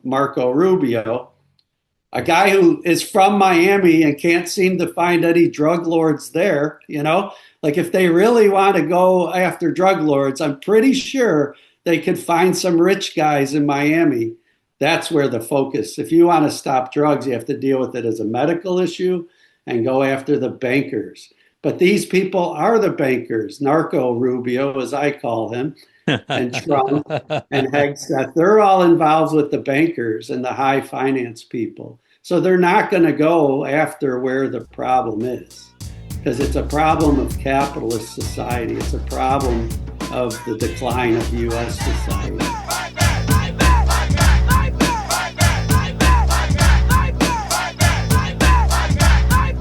Marco Rubio, a guy who is from Miami and can't seem to find any drug lords there, Like if they really want to go after drug lords, I'm pretty sure they could find some rich guys in Miami. That's where the focus. If you want to stop drugs, you have to deal with it as a medical issue and go after the bankers. But these people are the bankers, Narco Rubio, as I call him, and Trump and Hegseth. They're all involved with the bankers and the high finance people. So they're not going to go after where the problem is because it's a problem of capitalist society. It's a problem of the decline of U.S. society.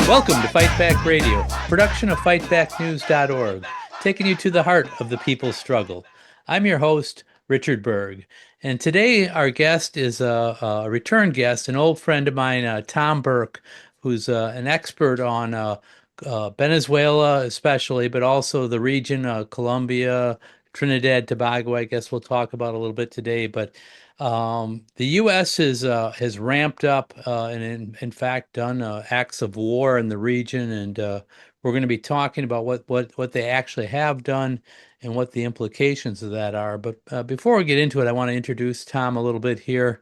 Welcome to Fight Back Radio, production of fightbacknews.org, taking you to the heart of the people's struggle. I'm your host, Richard Berg, and today our guest is a return guest, an old friend of mine, Tom Burke, who's an expert on Venezuela especially, but also the region, Colombia, Trinidad, Tobago, I guess we'll talk about a little bit today, but the U.S. has ramped up and in fact done acts of war in the region, and we're going to be talking about what they actually have done and what the implications of that are. But before we get into it, I want to introduce Tom a little bit here.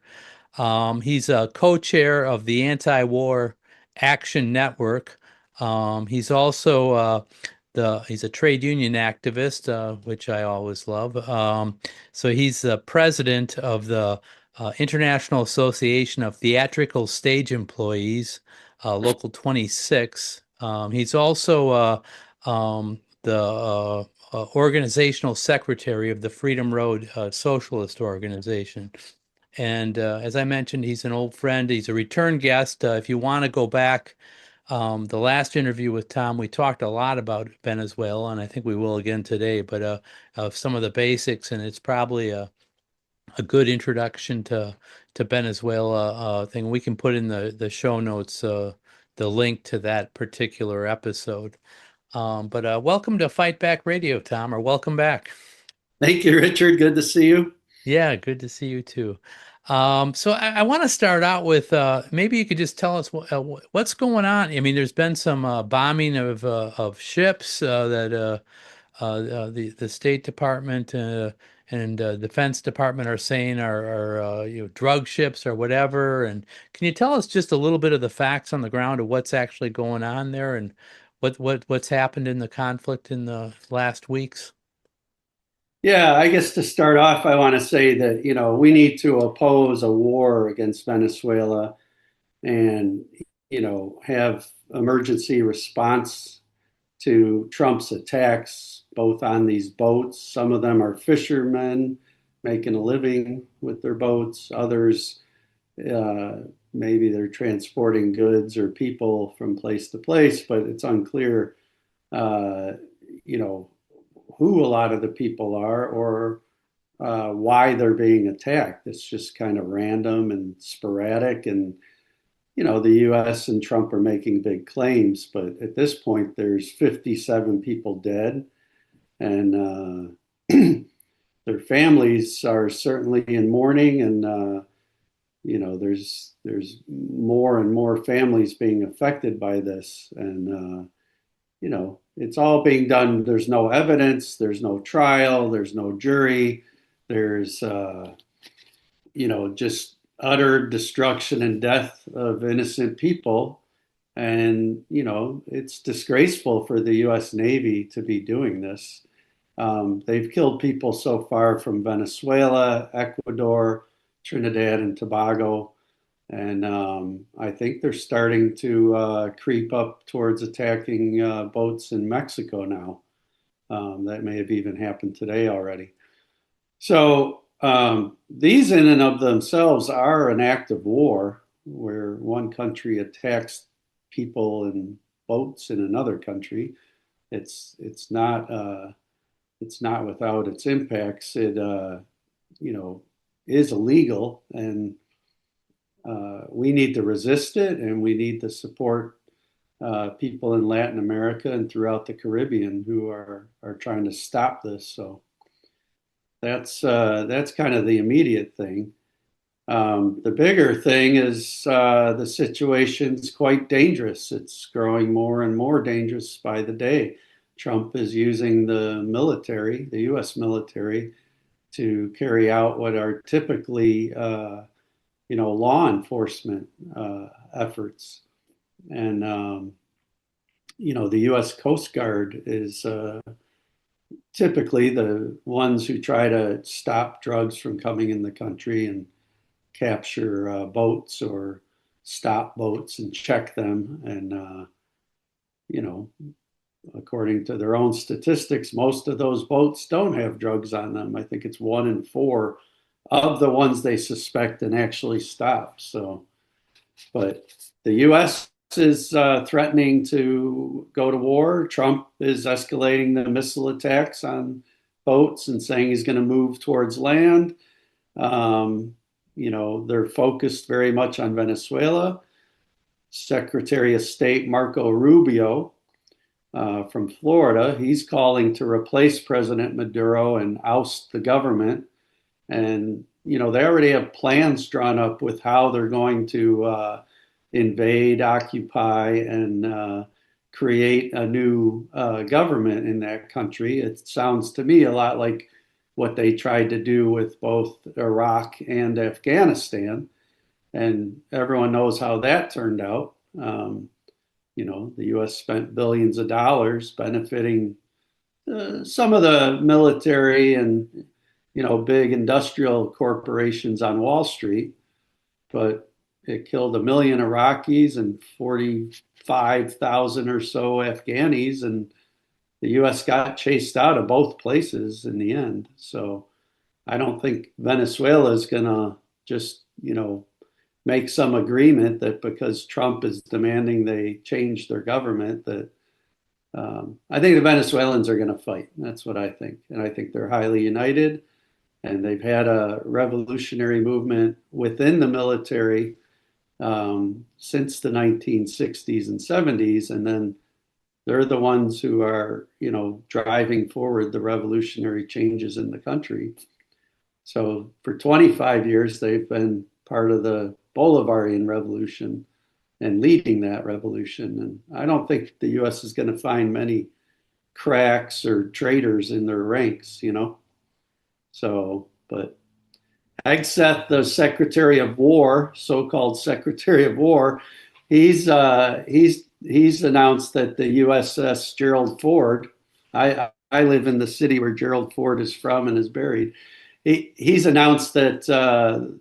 He's a co-chair of the Anti-War Action Network. He's also he's a trade union activist, which I always love. So he's the president of the International Association of Theatrical Stage Employees, Local 26. He's also the organizational secretary of the Freedom Road Socialist Organization. And as I mentioned, he's an old friend. He's a return guest. If you want to go back, the last interview with Tom, we talked a lot about Venezuela, and I think we will again today, but of some of the basics, and it's probably a good introduction to Venezuela thing. We can put in the show notes the link to that particular episode. But welcome to Fight Back Radio, Tom, or welcome back. Thank you, Richard. Good to see you. Yeah, good to see you too. So I want to start out with maybe you could just tell us what's going on. I mean, there's been some bombing of ships that the State Department and Defense Department are saying are drug ships or whatever. And can you tell us just a little bit of the facts on the ground of what's actually going on there and what's happened in the conflict in the last weeks? Yeah, I guess to start off, I want to say that, we need to oppose a war against Venezuela and, have emergency response to Trump's attacks, both on these boats. Some of them are fishermen making a living with their boats. Others, maybe they're transporting goods or people from place to place, but it's unclear, you know, who a lot of the people are or why they're being attacked. It's just kind of random and sporadic. And, the US and Trump are making big claims, but at this point, there's 57 people dead. And their families are certainly in mourning. And, there's more and more families being affected by this. And, it's all being done. There's no evidence. There's no trial. There's no jury. There's, just utter destruction and death of innocent people. And, it's disgraceful for the U.S. Navy to be doing this. They've killed people so far from Venezuela, Ecuador, Trinidad, and Tobago. And I think they're starting to creep up towards attacking boats in Mexico now. That may have even happened today already. So these in and of themselves are an act of war where one country attacks people and boats in another country. It's not without its impacts. It is illegal, and we need to resist it, and we need to support people in Latin America and throughout the Caribbean who are trying to stop this. So that's kind of the immediate thing. The bigger thing is the situation's quite dangerous. It's growing more and more dangerous by the day. Trump is using the military, the U.S. military, to carry out what are typically, law enforcement efforts. And, the U.S. Coast Guard is typically the ones who try to stop drugs from coming in the country and capture boats or stop boats and check them. And, you know, according to their own statistics, most of those boats don't have drugs on them. I think it's 1 in 4 of the ones they suspect and actually stop. So, but the U.S. is threatening to go to war. Trump is escalating the missile attacks on boats and saying he's going to move towards land. Um, they're focused very much on Venezuela. Secretary of State Marco Rubio from Florida, he's calling to replace President Maduro and oust the government. And, they already have plans drawn up with how they're going to invade, occupy, and create a new government in that country. It sounds to me a lot like what they tried to do with both Iraq and Afghanistan. And everyone knows how that turned out. The U.S. spent billions of dollars benefiting some of the military and, big industrial corporations on Wall Street, but it killed 1 million Iraqis and 45,000 or so Afghanis, and the U.S. got chased out of both places in the end. So I don't think Venezuela is going to just, make some agreement that because Trump is demanding they change their government, that I think the Venezuelans are going to fight. That's what I think. And I think they're highly united, and they've had a revolutionary movement within the military since the 1960s and 70s. And then they're the ones who are, driving forward the revolutionary changes in the country. So for 25 years, they've been part of the Bolivarian Revolution and leading that revolution. And I don't think the U.S. is going to find many cracks or traitors in their ranks. So, but Hegseth, the Secretary of War, so-called Secretary of War, he's announced that the USS Gerald Ford. I live in the city where Gerald Ford is from and is buried. He's announced that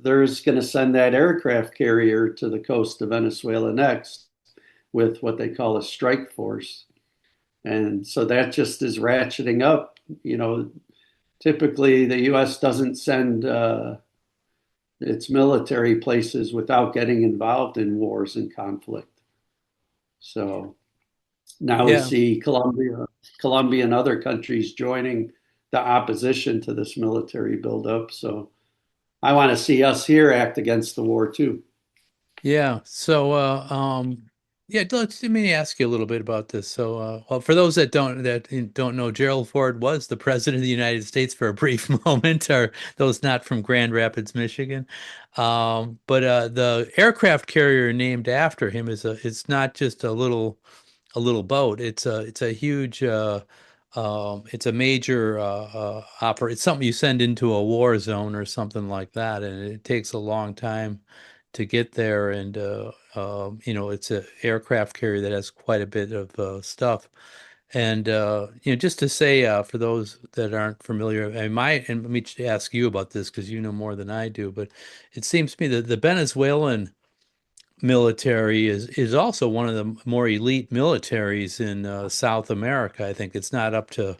there's going to send that aircraft carrier to the coast of Venezuela next with what they call a strike force. And so that just is ratcheting up. Typically the U.S. doesn't send its military places without getting involved in wars and conflict. So now we Yeah. see Colombia and other countries joining the opposition to this military buildup. So I want to see us here act against the war too. Yeah. So, yeah, let me ask you a little bit about this. So, well, for those that don't know, Gerald Ford was the president of the United States for a brief moment, or those not from Grand Rapids, Michigan. But the aircraft carrier named after him it's not just a little boat. It's a huge it's a major it's something you send into a war zone or something like that, and it takes a long time to get there. And it's an aircraft carrier that has quite a bit of stuff. And just to say, for those that aren't familiar, and let me ask you about this because you know more than I do, but it seems to me that the Venezuelan military is also one of the more elite militaries in South America. I think it's not up to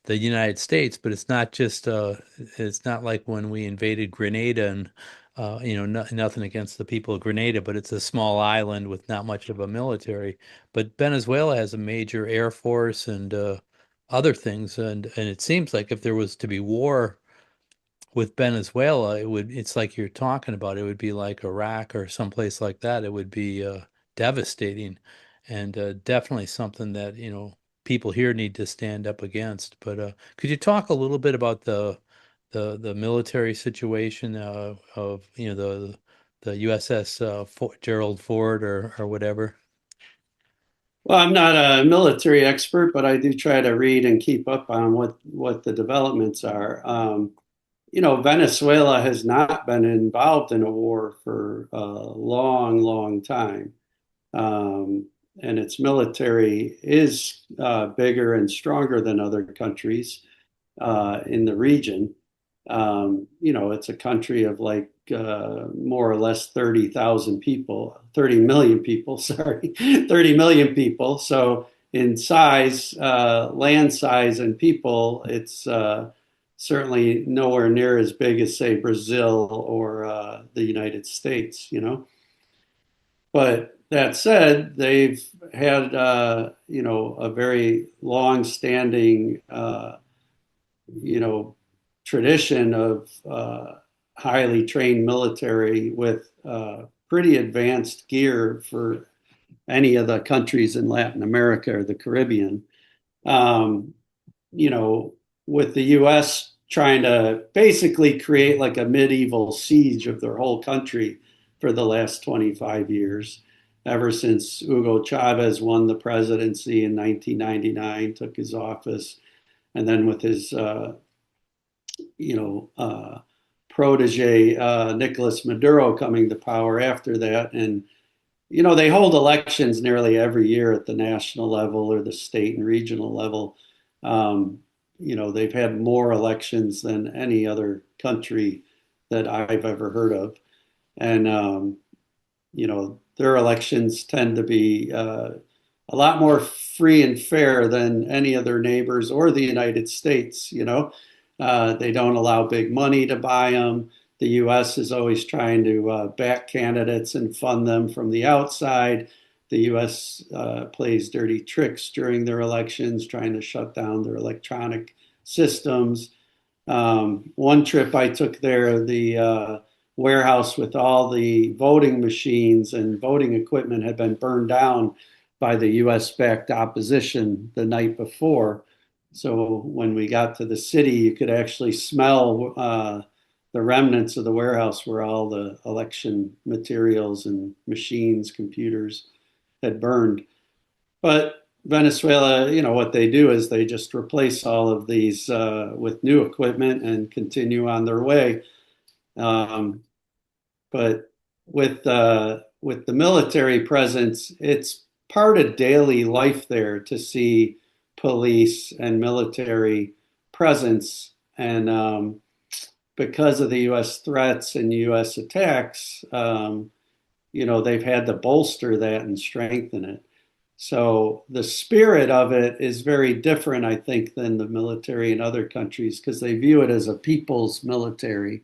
the United States, but it's not like when we invaded Grenada and nothing against the people of Grenada, but it's a small island with not much of a military. But Venezuela has a major air force and other things, and it seems like if there was to be war with Venezuela, it's like you're talking about, it would be like Iraq or someplace like that. It would be devastating, and definitely something that, people here need to stand up against. But could you talk a little bit about the military situation of the USS Gerald Ford or whatever? Well, I'm not a military expert, but I do try to read and keep up on what the developments are. Venezuela has not been involved in a war for a long, long time. Um, and its military is bigger and stronger than other countries in the region. It's a country of like more or less 30,000 people, 30 million people, sorry, 30 million people. So in size, land size, and people, it's certainly nowhere near as big as, say, Brazil or the United States. But that said, they've had, a very long-standing you know, tradition of highly trained military with pretty advanced gear for any of the countries in Latin America or the Caribbean. Um, you know, with the U.S. trying to basically create like a medieval siege of their whole country for the last 25 years, ever since Hugo Chavez won the presidency in 1999, took his office, and then with his you know, protege Nicolas Maduro coming to power after that. And, they hold elections nearly every year at the national level or the state and regional level. They've had more elections than any other country that I've ever heard of. And, their elections tend to be a lot more free and fair than any of their neighbors or the United States. They don't allow big money to buy them. The U.S. is always trying to back candidates and fund them from the outside. The U.S. Plays dirty tricks during their elections, trying to shut down their electronic systems. One trip I took there, the warehouse with all the voting machines and voting equipment had been burned down by the US backed opposition the night before. So when we got to the city, you could actually smell the remnants of the warehouse where all the election materials and machines, computers had burned. But Venezuela, what they do is they just replace all of these with new equipment and continue on their way. Um, but with the military presence, it's part of daily life there to see police and military presence. And because of the U.S. threats and U.S. attacks, they've had to bolster that and strengthen it. So the spirit of it is very different, I think, than the military in other countries because they view it as a people's military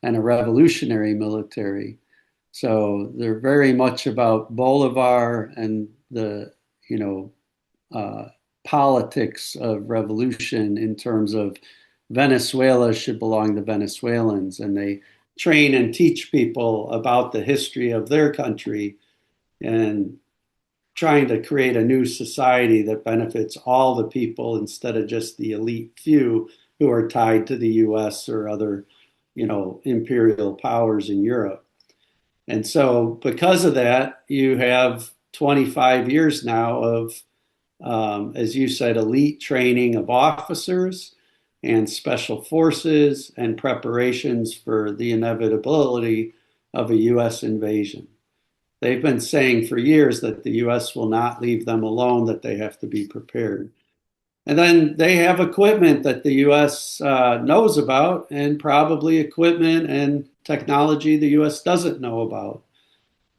and a revolutionary military. So they're very much about Bolivar and the, politics of revolution in terms of Venezuela should belong to Venezuelans. And they train and teach people about the history of their country and trying to create a new society that benefits all the people instead of just the elite few who are tied to the US or other, imperial powers in Europe. And so because of that, you have 25 years now of, as you said, elite training of officers and special forces and preparations for the inevitability of a US invasion. They've been saying for years that the US will not leave them alone, that they have to be prepared. And then they have equipment that the US knows about, and probably equipment and technology the US doesn't know about.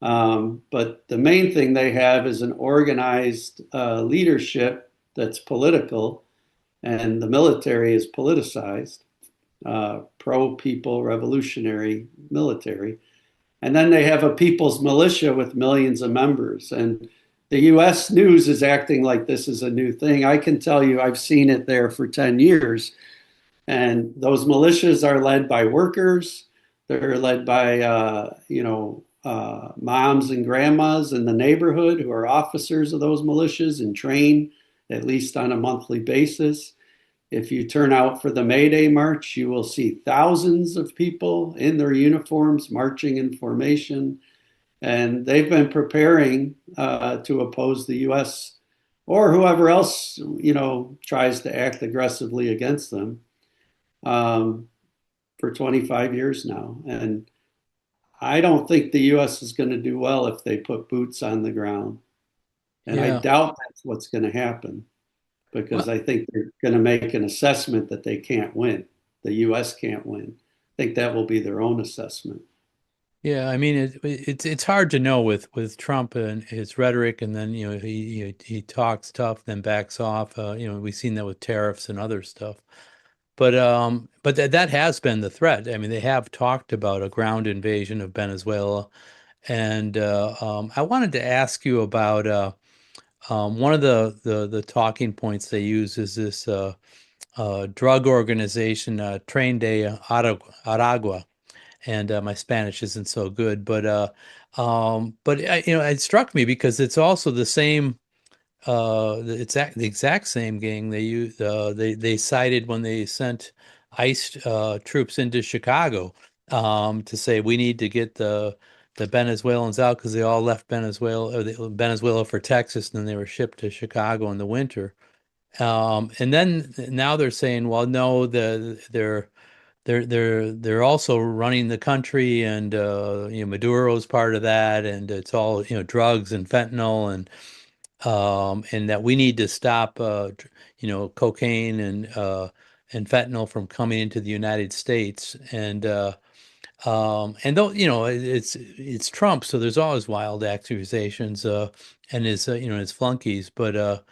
But the main thing they have is an organized leadership that's political, and the military is politicized, pro people, revolutionary military. And then they have a people's militia with millions of members. And the US news is acting like this is a new thing. I can tell you, I've seen it there for 10 years. And those militias are led by workers. They're led by, moms and grandmas in the neighborhood who are officers of those militias and train at least on a monthly basis. If you turn out for the May Day March, you will see thousands of people in their uniforms marching in formation. And they've been preparing to oppose the U.S. or whoever else, tries to act aggressively against them um, for 25 years now. And I don't think the U.S. is going to do well if they put boots on the ground. And I Yeah. doubt that's what's going to happen because Well, I think they're going to make an assessment that they can't win. The U.S. can't win. I think that will be their own assessment. yeah, I mean it's hard to know with Trump and his rhetoric, and then he talks tough, then backs off. We've seen that with tariffs and other stuff. But that has been the threat. I mean, they have talked about a ground invasion of Venezuela, and I wanted to ask you about one of the talking points they use is this drug organization, Train de Aragua, and my Spanish isn't so good, but it struck me because it's also the same, the exact same gang they used. They cited when they sent ICE troops into Chicago to say we need to get the Venezuelans out because they all left Venezuela for Texas, and then they were shipped to Chicago in the winter. And then now they're saying, well, no, they're also running the country, and Maduro's part of that, and it's all drugs and fentanyl, and that we need to stop cocaine and fentanyl from coming into the United States, and though it's Trump, so there's always wild accusations and his flunkies, but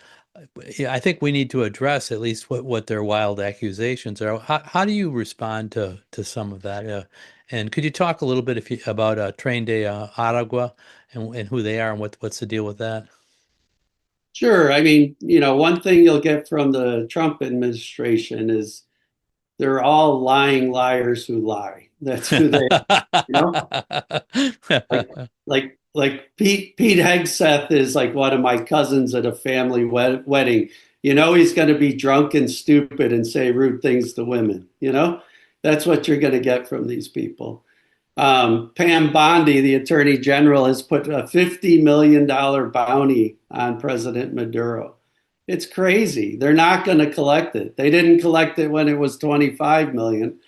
yeah, I think we need to address at least what their wild accusations are. How do you respond to some of that? And could you talk a little bit about Train de Aragua and who they are and what's the deal with that? Sure. I mean, one thing you'll get from the Trump administration is they're all lying liars who lie. That's who they, you know, like Pete Hegseth is like one of my cousins at a family wedding. He's going to be drunk and stupid and say rude things to women. That's what you're going to get from these people. Pam Bondi, the attorney general, has put a $50 million bounty on President Maduro. It's crazy. They're not going to collect it. They didn't collect it when it was 25 million.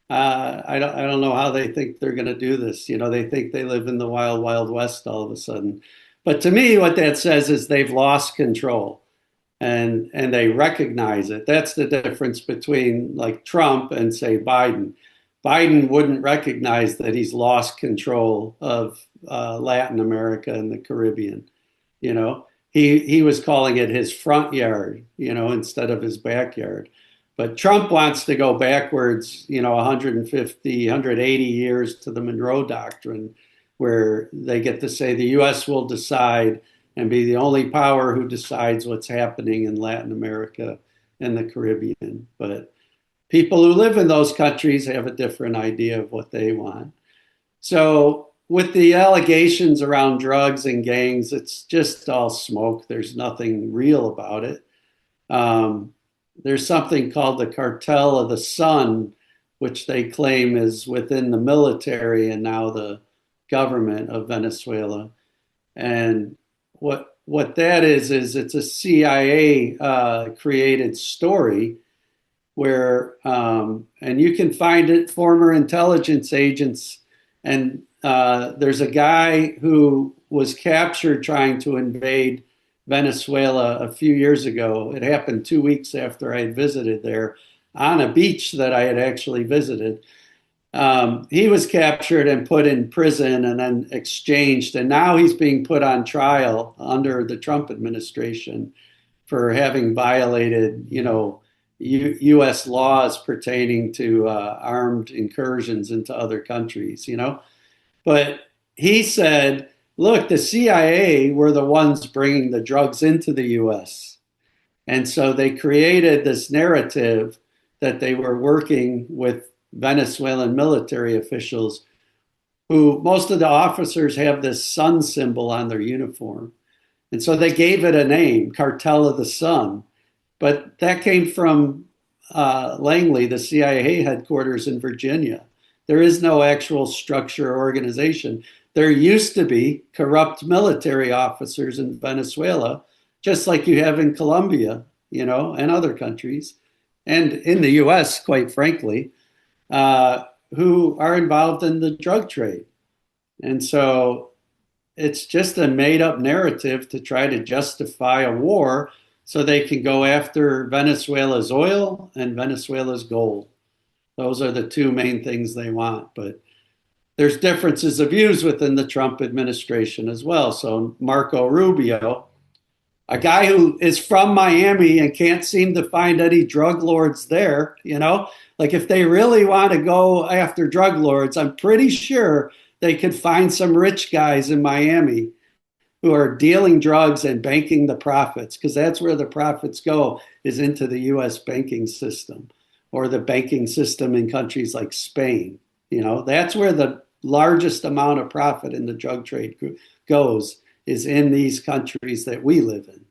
I don't know how they think they're going to do this. They think they live in the wild, wild west all of a sudden. But to me, what that says is they've lost control and they recognize it. That's the difference between like Trump and say Biden. Biden wouldn't recognize that he's lost control of Latin America and the Caribbean. He was calling it his front yard, instead of his backyard. But Trump wants to go backwards, 150, 180 years to the Monroe Doctrine, where they get to say the U.S. will decide and be the only power who decides what's happening in Latin America and the Caribbean. But people who live in those countries have a different idea of what they want. So with the allegations around drugs and gangs, it's just all smoke. There's nothing real about it. There's something called the Cartel of the Sun, which they claim is within the military and now the government of Venezuela. And what that is it's a CIA created story where, and you can find it, former intelligence agents, and there's a guy who was captured trying to invade Venezuela a few years ago. It happened 2 weeks after I had visited there on a beach that I had actually visited. He was captured and put in prison and then exchanged, and now he's being put on trial under the Trump administration for having violated, U.S. laws pertaining to armed incursions into other countries, But he said, look, the CIA were the ones bringing the drugs into the U.S. And so they created this narrative that they were working with Venezuelan military officials who most of the officers have this sun symbol on their uniform. And so they gave it a name, Cartel of the Sun. But that came from Langley, the CIA headquarters in Virginia. There is no actual structure or organization. There used to be corrupt military officers in Venezuela, just like you have in Colombia, and other countries, and in the US, quite frankly, who are involved in the drug trade. And so it's just a made up narrative to try to justify a war so they can go after Venezuela's oil and Venezuela's gold. Those are the two main things they want. But there's differences of views within the Trump administration as well. So Marco Rubio, a guy who is from Miami and can't seem to find any drug lords there, like if they really want to go after drug lords, I'm pretty sure they could find some rich guys in Miami who are dealing drugs and banking the profits, because that's where the profits go, is into the US banking system or the banking system in countries like Spain. That's where the largest amount of profit in the drug trade goes, is in these countries that we live in.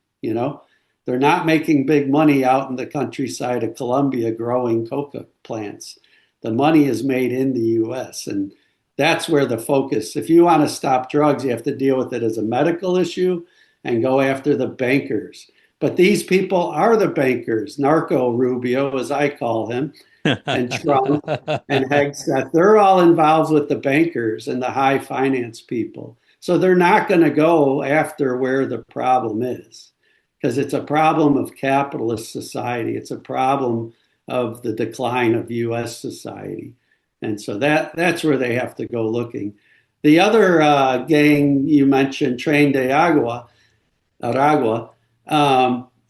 They're not making big money out in the countryside of Colombia growing coca plants. The money is made in the US, and that's where the focus. If you want to stop drugs, you have to deal with it as a medical issue and go after the bankers. But these people are the bankers. Narco Rubio, as I call him, and Trump and Hegseth, they're all involved with the bankers and the high finance people. So they're not going to go after where the problem is, because it's a problem of capitalist society. It's a problem of the decline of US society. And so that's where they have to go looking. The other gang you mentioned, Tren de Aragua,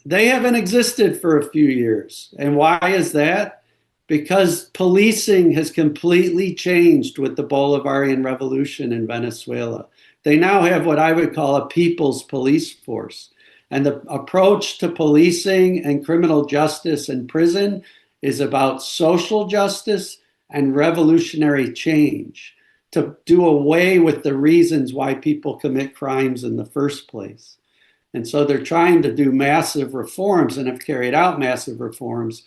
they haven't existed for a few years. And why is that? Because policing has completely changed with the Bolivarian Revolution in Venezuela. They now have what I would call a people's police force. And the approach to policing and criminal justice and prison is about social justice and revolutionary change, to do away with the reasons why people commit crimes in the first place. And so they're trying to do massive reforms and have carried out massive reforms.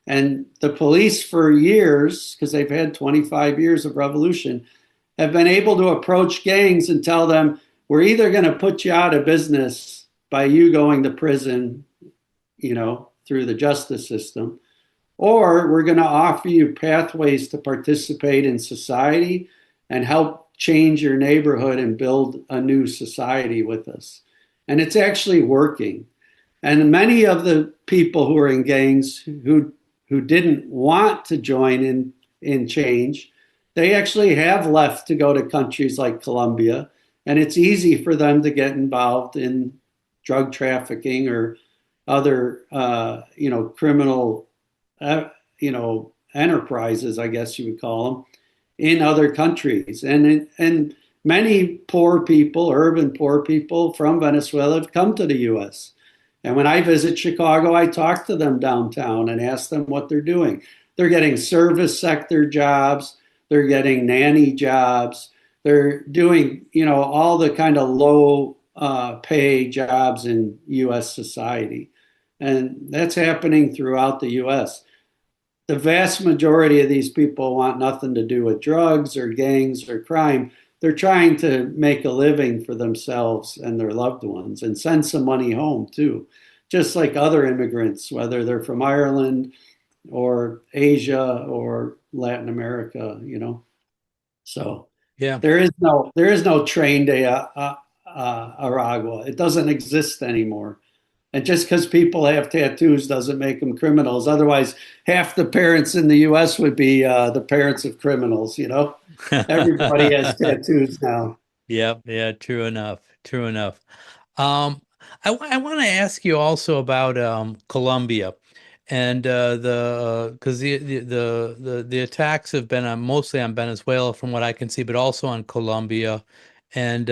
And the police, for years, because they've had 25 years of revolution, have been able to approach gangs and tell them, we're either going to put you out of business by you going to prison, through the justice system, or we're going to offer you pathways to participate in society and help change your neighborhood and build a new society with us. And it's actually working. And many of the people who are in gangs who didn't want to join in change, they actually have left to go to countries like Colombia. And it's easy for them to get involved in drug trafficking or other, criminal enterprises, I guess you would call them, in other countries. And many poor people, urban poor people from Venezuela, have come to the US. And when I visit Chicago, I talk to them downtown and ask them what they're doing. They're getting service sector jobs, they're getting nanny jobs, they're doing, all the kind of low pay jobs in US society. And that's happening throughout the US. The vast majority of these people want nothing to do with drugs or gangs or crime. They're trying to make a living for themselves and their loved ones and send some money home too, just like other immigrants, whether they're from Ireland or Asia or Latin America, So Yeah. there is no Tren de Aragua. It doesn't exist anymore. And just because people have tattoos doesn't make them criminals. Otherwise, half the parents in the US would be the parents of criminals, Everybody has tattoos now. Yep. Yeah. True enough. True enough. I want to ask you also about Colombia, and the because the attacks have been on, mostly on Venezuela, from what I can see, but also on Colombia, and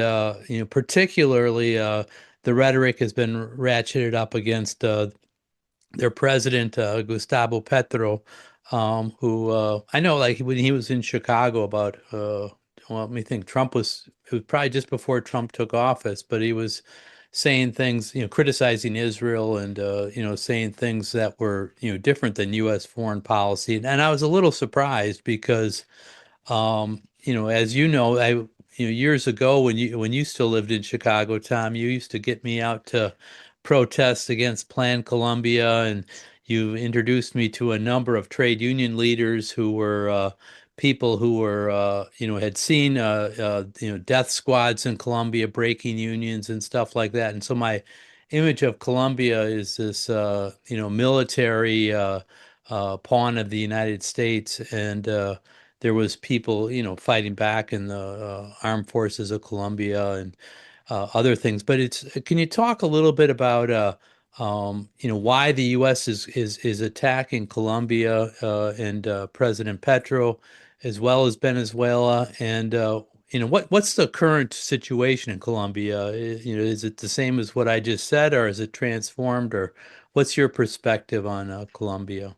particularly the rhetoric has been ratcheted up against their president, Gustavo Petro, who I know, like when he was in Chicago about, well, let me think, it was probably just before Trump took office, but he was saying things, criticizing Israel and saying things that were different than U.S. foreign policy. And I was a little surprised because as years ago when you still lived in Chicago, Tom, you used to get me out to protest against Plan Colombia, and you introduced me to a number of trade union leaders who were people who were had seen death squads in Colombia breaking unions and stuff like that. And so my image of Colombia is this military pawn of the United States, and there was people, fighting back in the armed forces of Colombia and other things. But can you talk a little bit about, why the U.S. is attacking Colombia and President Petro, as well as Venezuela, and what's the current situation in Colombia? Is it the same as what I just said, or is it transformed, or what's your perspective on Colombia?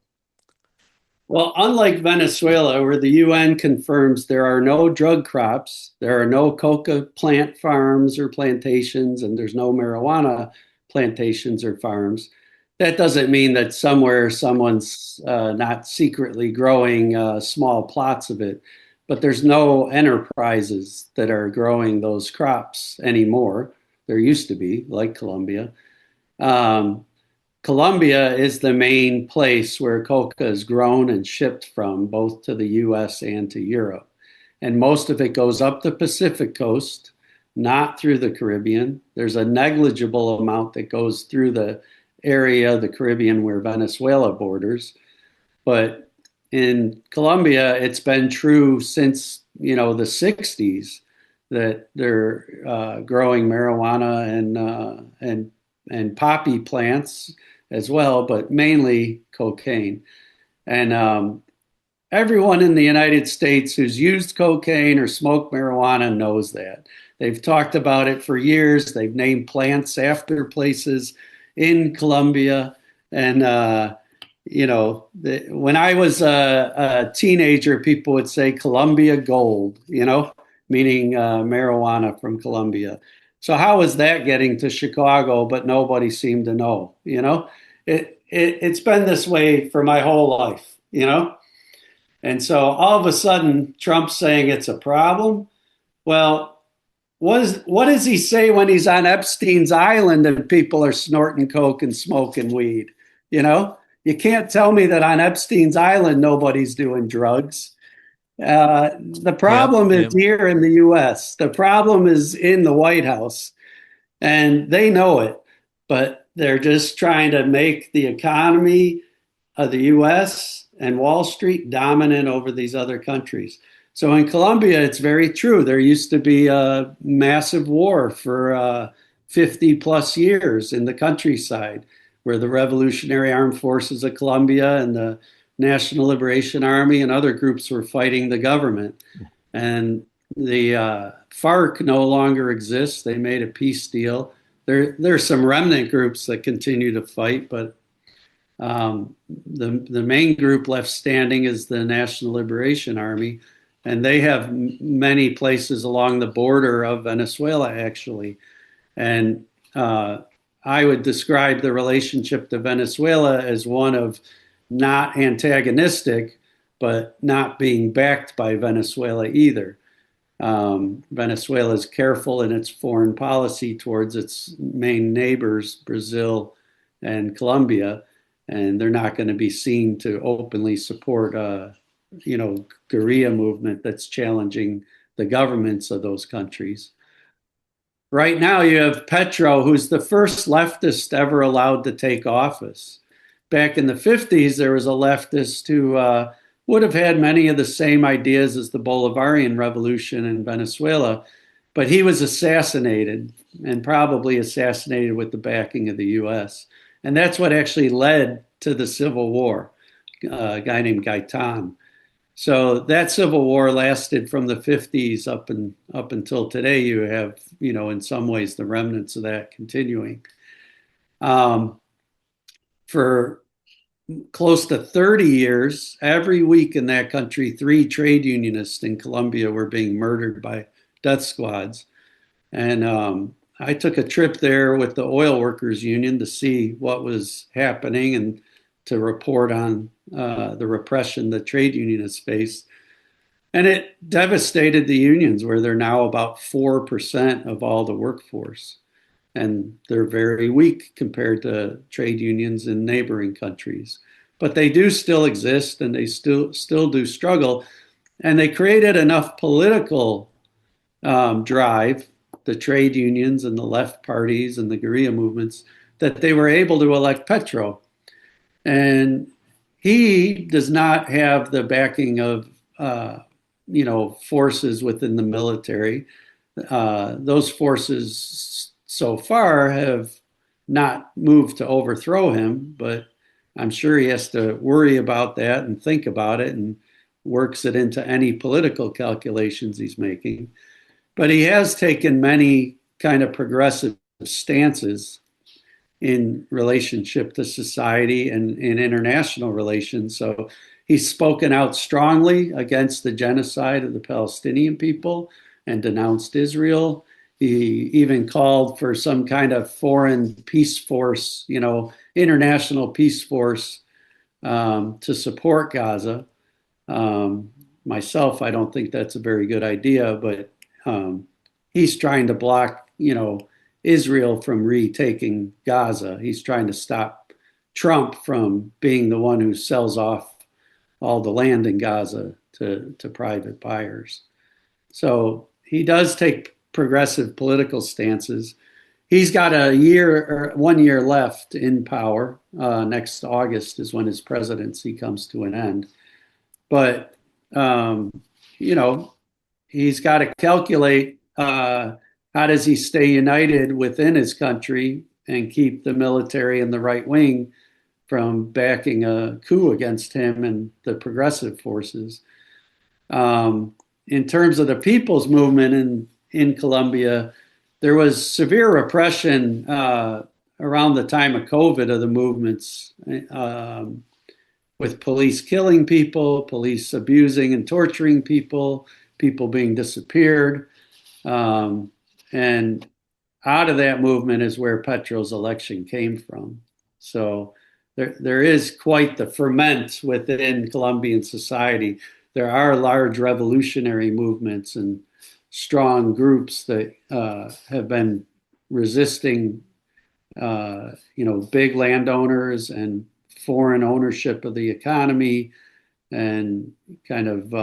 Well, unlike Venezuela, where the UN confirms there are no drug crops, there are no coca plant farms or plantations, and there's no marijuana plantations or farms, that doesn't mean that somewhere someone's not secretly growing small plots of it. But there's no enterprises that are growing those crops anymore. There used to be, like Colombia. Um, Colombia is the main place where coca is grown and shipped from, both to the US and to Europe. And most of it goes up the Pacific coast, not through the Caribbean. There's a negligible amount that goes through the area of the Caribbean where Venezuela borders. But in Colombia, it's been true since, the 60s that they're growing marijuana and poppy plants as well, but mainly cocaine. And everyone in the United States who's used cocaine or smoked marijuana knows that. They've talked about it for years. They've named plants after places in Colombia. And, when I was a teenager, people would say Colombia gold, meaning marijuana from Colombia. So how is that getting to Chicago, but nobody seemed to know, it's been this way for my whole life. And so all of a sudden, Trump's saying it's a problem. Well, what does he say when he's on Epstein's island and people are snorting coke and smoking weed? You know, you can't tell me that on Epstein's island nobody's doing drugs. The Yep, problem is yep. here in the U.S. The problem is in the White House, and they know it, but they're just trying to make the economy of the U.S. and Wall Street dominant over these other countries. So in Colombia, it's very true. There used to be a massive war for 50 plus years in the countryside where the Revolutionary Armed Forces of Colombia and the National Liberation Army and other groups were fighting the government. And the FARC no longer exists. They made a peace deal. There's some remnant groups that continue to fight, but the main group left standing is the National Liberation Army, and they have many places along the border of Venezuela, actually. And I would describe the relationship to Venezuela as one of not antagonistic, but not being backed by Venezuela either. Venezuela is careful in its foreign policy towards its main neighbors, Brazil and Colombia, and they're not going to be seen to openly support guerrilla movement that's challenging the governments of those countries. Right now, you have Petro, who's the first leftist ever allowed to take office. Back in the 50s, there was a leftist who would have had many of the same ideas as the Bolivarian Revolution in Venezuela, but he was assassinated, and probably assassinated with the backing of the US. And that's what actually led to the Civil War, a guy named Gaitan. So that Civil War lasted from the 50s up until today. You have, in some ways, the remnants of that continuing. For close to 30 years, every week in that country, 3 trade unionists in Colombia were being murdered by death squads. And I took a trip there with the Oil Workers Union to see what was happening and to report on the repression the trade unionists faced. And it devastated the unions, where they're now about 4% of all the workforce. And they're very weak compared to trade unions in neighboring countries. But they do still exist, and they still do struggle. And they created enough political drive, the trade unions and the left parties and the guerrilla movements, that they were able to elect Petro. And he does not have the backing of forces within the military. Those forces so far have not moved to overthrow him, but I'm sure he has to worry about that and think about it and works it into any political calculations he's making. But he has taken many kind of progressive stances in relationship to society and in international relations. So he's spoken out strongly against the genocide of the Palestinian people and denounced Israel. He even called for some kind of foreign peace force, international peace force to support Gaza. Myself, I don't think that's a very good idea, but he's trying to block, Israel from retaking Gaza. He's trying to stop Trump from being the one who sells off all the land in Gaza to private buyers. So he does take progressive political stances. He's got a year or 1 year left in power. Next August is when his presidency comes to an end. But, um, you know, he's got to calculate how does he stay united within his country and keep the military and the right wing from backing a coup against him and the progressive forces. In terms of the people's movement in Colombia, there was severe repression around the time of COVID of the movements, with police killing people, police abusing and torturing people, people being disappeared. And out of that movement is where Petro's election came from. So there is quite the ferment within Colombian society. There are large revolutionary movements and strong groups that have been resisting, big landowners and foreign ownership of the economy and kind of,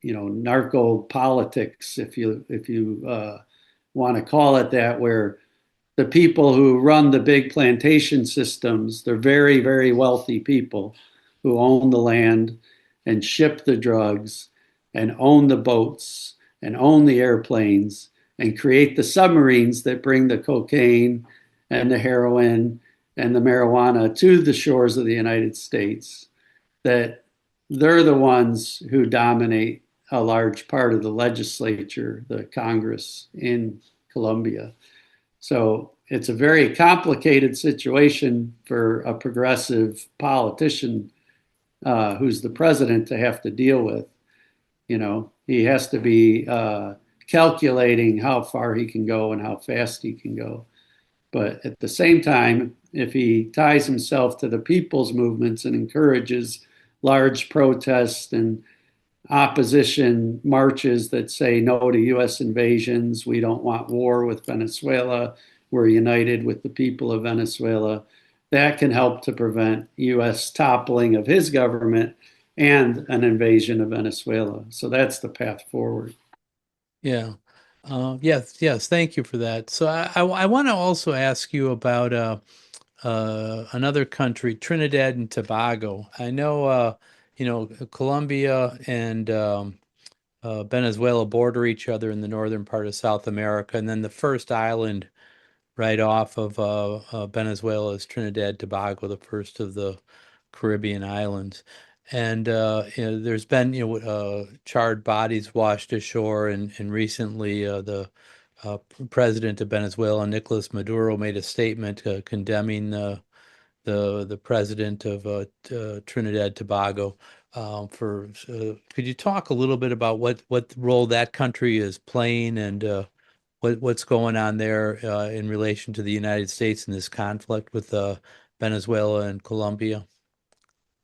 narco politics, if you want to call it that, where the people who run the big plantation systems, they're very, very wealthy people who own the land and ship the drugs and own the boats and own the airplanes and create the submarines that bring the cocaine and the heroin and the marijuana to the shores of the United States, that they're the ones who dominate a large part of the legislature, the Congress in Colombia. So it's a very complicated situation for a progressive politician who's the president to have to deal with. He has to be calculating how far he can go and how fast he can go. But at the same time, if he ties himself to the people's movements and encourages large protests and opposition marches that say no to U.S. invasions, we don't want war with Venezuela, we're united with the people of Venezuela, that can help to prevent U.S. toppling of his government and an invasion of Venezuela. So that's the path forward. Yeah. Yes. Thank you for that. So I want to also ask you about another country, Trinidad and Tobago. I know, Colombia and Venezuela border each other in the northern part of South America, and then the first island right off of Venezuela is Trinidad and Tobago, the first of the Caribbean islands. And there's been charred bodies washed ashore, and recently the president of Venezuela, Nicolas Maduro, made a statement condemning the president of Trinidad and Tobago. Could you talk a little bit about what role that country is playing and what's going on there in relation to the United States in this conflict with Venezuela and Colombia?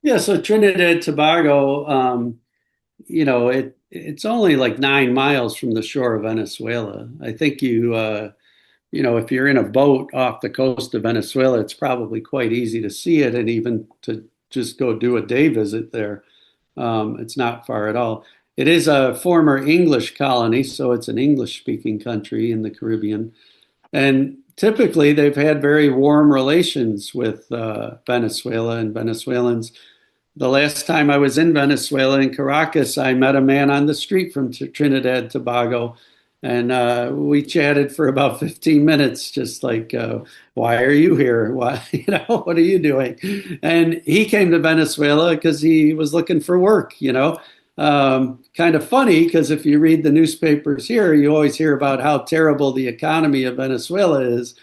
Yeah, so Trinidad Tobago, it's only like 9 miles from the shore of Venezuela. I think if you're in a boat off the coast of Venezuela, it's probably quite easy to see it and even to just go do a day visit there. It's not far at all. It is a former English colony, so it's an English speaking country in the Caribbean. And typically, they've had very warm relations with Venezuela and Venezuelans. The last time I was in Venezuela, in Caracas, I met a man on the street from Trinidad Tobago, and we chatted for about 15 minutes, just like, why are you here? Why, what are you doing? And he came to Venezuela because he was looking for work. Kind of funny because if you read the newspapers here, you always hear about how terrible the economy of Venezuela is.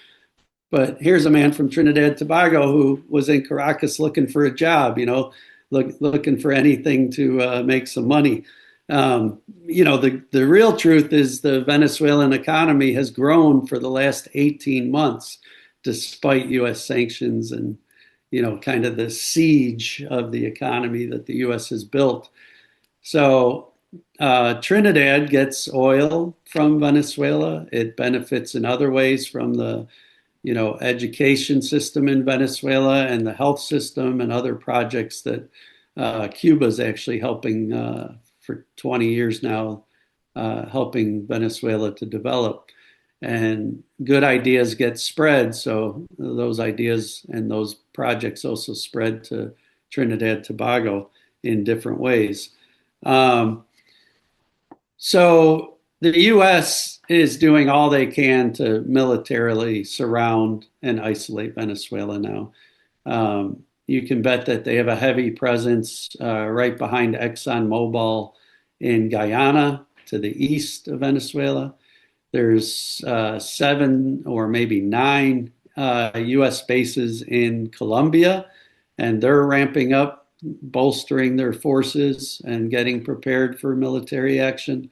But here's a man from Trinidad Tobago who was in Caracas looking for a job, looking for anything to make some money. The real truth is the Venezuelan economy has grown for the last 18 months, despite U.S. sanctions and, kind of the siege of the economy that the U.S. has built. So Trinidad gets oil from Venezuela. It benefits in other ways from the education system in Venezuela and the health system and other projects that Cuba is actually helping for 20 years now, helping Venezuela to develop. And good ideas get spread. So those ideas and those projects also spread to Trinidad Tobago in different ways. So the U.S. is doing all they can to militarily surround and isolate Venezuela now. You can bet that they have a heavy presence right behind ExxonMobil in Guyana to the east of Venezuela. There's 7 or maybe 9 U.S. bases in Colombia, and they're ramping up, bolstering their forces and getting prepared for military action.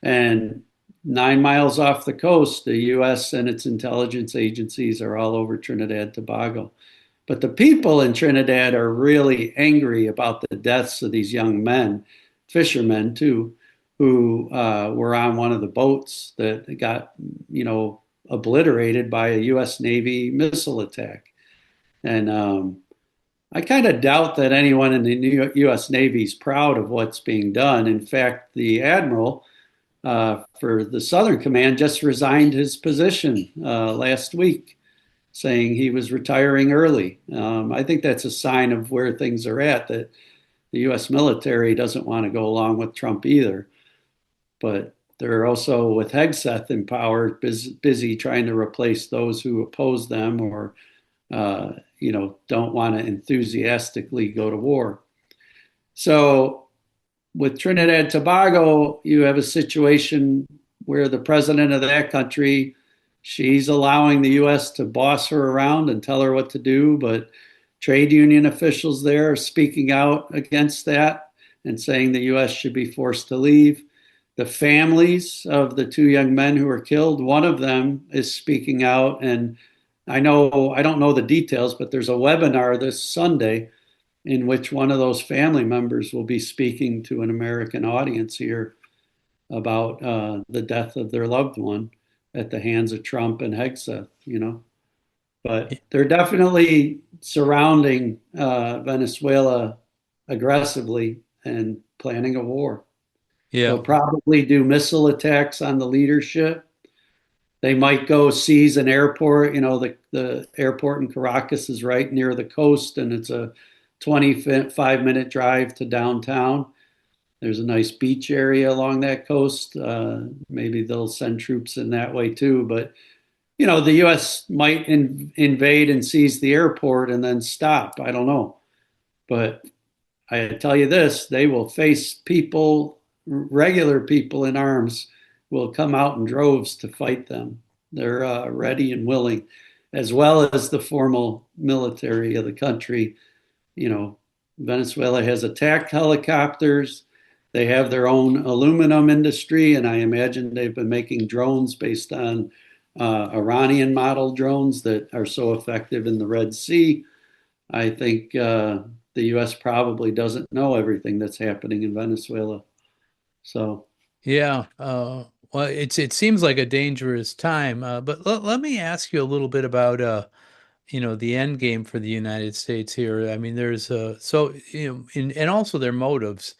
And 9 miles off the coast, the U.S. and its intelligence agencies are all over Trinidad Tobago. But the people in Trinidad are really angry about the deaths of these young men, fishermen too, who were on one of the boats that got, obliterated by a U.S. Navy missile attack. And I kind of doubt that anyone in the U.S. Navy is proud of what's being done. In fact, the admiral for the Southern Command just resigned his position last week, saying he was retiring early. I think that's a sign of where things are at, that the U.S. military doesn't want to go along with Trump either. But they're also, with Hegseth in power, busy trying to replace those who oppose them or, don't want to enthusiastically go to war. So with Trinidad Tobago, you have a situation where the president of that country, she's allowing the U.S. to boss her around and tell her what to do, but trade union officials there are speaking out against that and saying the U.S. should be forced to leave. The families of the 2 young men who were killed, one of them is speaking out, and I don't know the details, but there's a webinar this Sunday in which one of those family members will be speaking to an American audience here about the death of their loved one at the hands of Trump and Hegseth. But they're definitely surrounding Venezuela aggressively and planning a war. Yeah. They'll probably do missile attacks on the leadership. They might go seize an airport. The airport in Caracas is right near the coast, and it's a 25-minute drive to downtown. There's a nice beach area along that coast. Maybe they'll send troops in that way too. But, the U.S. might invade and seize the airport and then stop. I don't know. But I tell you this, they will face people, regular people in arms will come out in droves to fight them. They're ready and willing, as well as the formal military of the country. Venezuela has attack helicopters. They have their own aluminum industry, and I imagine they've been making drones based on Iranian model drones that are so effective in the Red Sea. I think the U.S. probably doesn't know everything that's happening in Venezuela. So, Yeah, well, it seems like a dangerous time. But let me ask you a little bit about the end game for the United States here. I mean, there's and also their motives.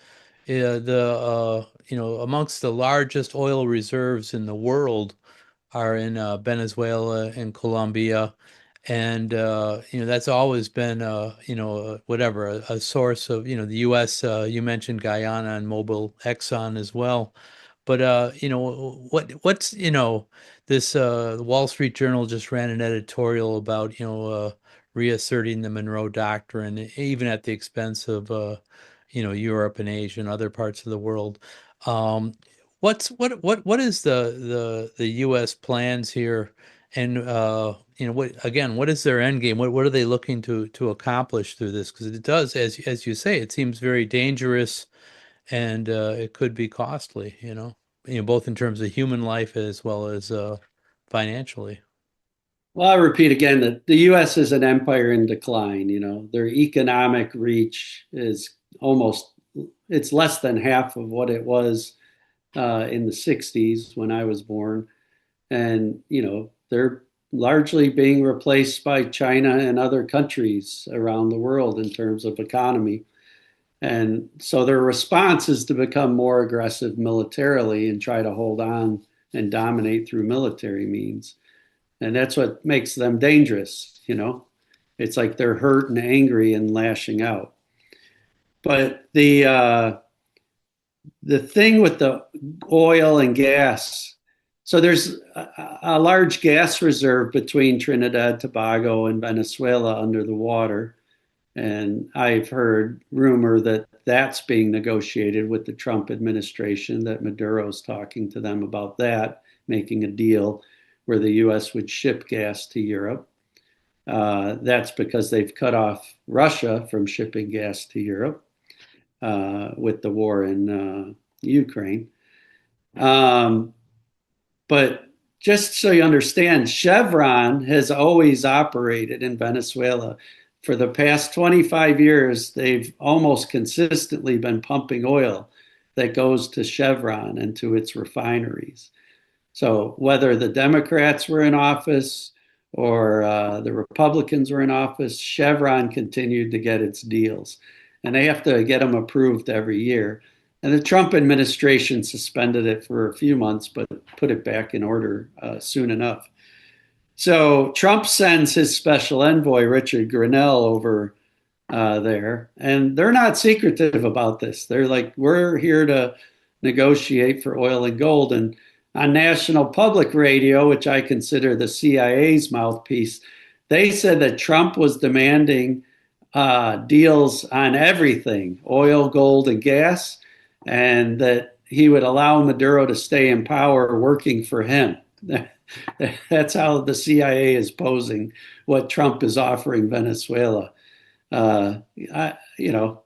Amongst the largest oil reserves in the world are in Venezuela and Colombia. And that's always been whatever a source of the U.S. You mentioned Guyana and Mobil Exxon as well, but what's this the Wall Street Journal just ran an editorial about reasserting the Monroe Doctrine even at the expense of Europe and Asia and other parts of the world. Um, what is the U.S. plans here? And what is their end game? What are they looking to accomplish through this? Because it does, as you say, it seems very dangerous, and it could be costly. Both in terms of human life as well as financially. well, I'll repeat again that the U.S. is an empire in decline. Their economic reach is almost, it's less than half of what it was in the 60s when I was born. And, they're largely being replaced by China and other countries around the world in terms of economy. And so their response is to become more aggressive militarily and try to hold on and dominate through military means. And that's what makes them dangerous. It's like they're hurt and angry and lashing out. But the thing with the oil and gas, so there's a large gas reserve between Trinidad, Tobago, and Venezuela under the water. And I've heard rumor that that's being negotiated with the Trump administration, that Maduro's talking to them about that, making a deal where the U.S. would ship gas to Europe. That's because they've cut off Russia from shipping gas to Europe with the war in Ukraine. Um, but just so you understand, Chevron has always operated in Venezuela. For the past 25 years, they've almost consistently been pumping oil that goes to Chevron and to its refineries. So whether the Democrats were in office or the Republicans were in office, Chevron continued to get its deals. And they have to get them approved every year. And the Trump administration suspended it for a few months, but put it back in order soon enough. So Trump sends his special envoy, Richard Grenell, over there, and they're not secretive about this. They're like, we're here to negotiate for oil and gold. And on National Public Radio, which I consider the CIA's mouthpiece, they said that Trump was demanding deals on everything, oil, gold, and gas, and that he would allow Maduro to stay in power working for him. That's how the CIA is posing what Trump is offering Venezuela. It's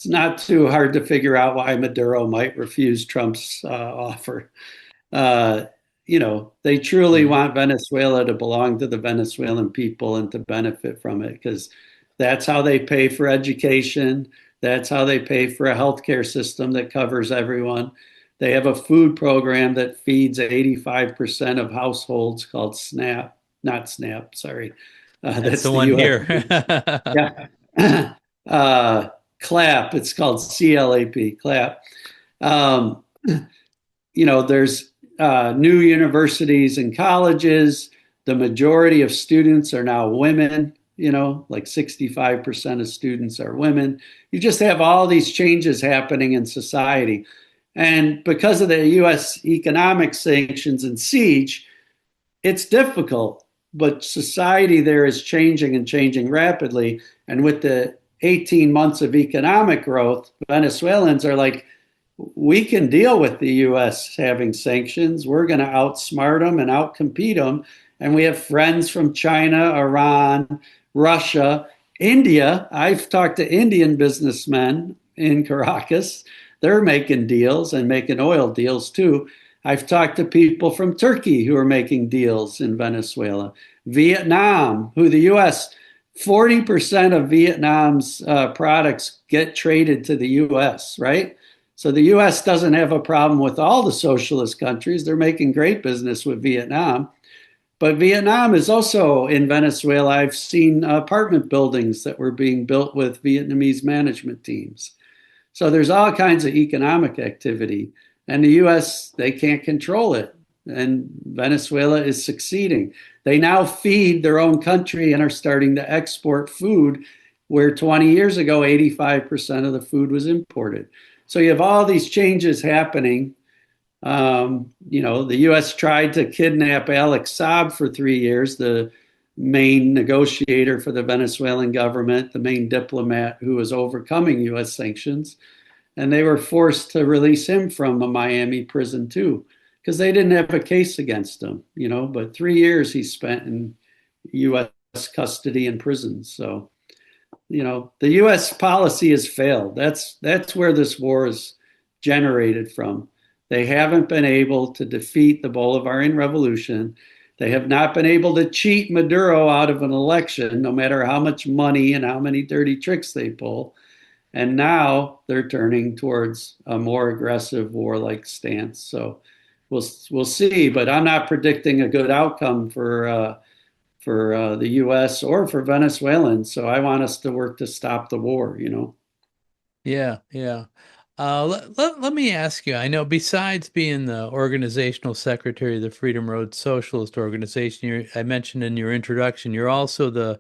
not too hard to figure out why Maduro might refuse Trump's offer. Uh, they truly want Venezuela to belong to the Venezuelan people and to benefit from it because that's how they pay for education. That's how they pay for a healthcare system that covers everyone. They have a food program that feeds 85% of households called SNAP, not SNAP, sorry. That's That's the the one US. here. Yeah. CLAP, it's called CLAP, CLAP. Um, there's new universities and colleges. The majority of students are now women, like 65% of students are women. You just have all these changes happening in society. And because of the US economic sanctions and siege, it's difficult, but society there is changing and changing rapidly. And with the 18 months of economic growth, Venezuelans are like, we can deal with the US having sanctions. We're going to outsmart them and outcompete them. And we have friends from China, Iran, Russia, India. I've talked to Indian businessmen in Caracas they're making deals and making oil deals too. I've talked to people from Turkey who are making deals in Venezuela, Vietnam, who the U.S. 40% of Vietnam's products get traded to the U.S., right? So the U.S. doesn't have a problem with all the socialist countries. They're making great business with Vietnam. But Vietnam is also in Venezuela. I've seen apartment buildings that were being built with Vietnamese management teams. So there's all kinds of economic activity. And the US, they can't control it. And Venezuela is succeeding. They now feed their own country and are starting to export food, where 20 years ago, 85% of the food was imported. So you have all these changes happening. The U.S. tried to kidnap Alex Saab for 3 years, the main negotiator for the Venezuelan government, the main diplomat who was overcoming U.S. sanctions. And they were forced to release him from a Miami prison too, because they didn't have a case against him, but 3 years he spent in U.S. custody and prison. So, the U.S. policy has failed. That's where this war is generated from. They haven't been able to defeat the Bolivarian Revolution. They have not been able to cheat Maduro out of an election, no matter how much money and how many dirty tricks they pull. And now they're turning towards a more aggressive warlike stance. So we'll see. But I'm not predicting a good outcome for the U.S. or for Venezuelans. So I want us to work to stop the war. Yeah, yeah. Let me ask you, I know besides being the organizational secretary of the Freedom Road Socialist Organization, I mentioned in your introduction, you're also the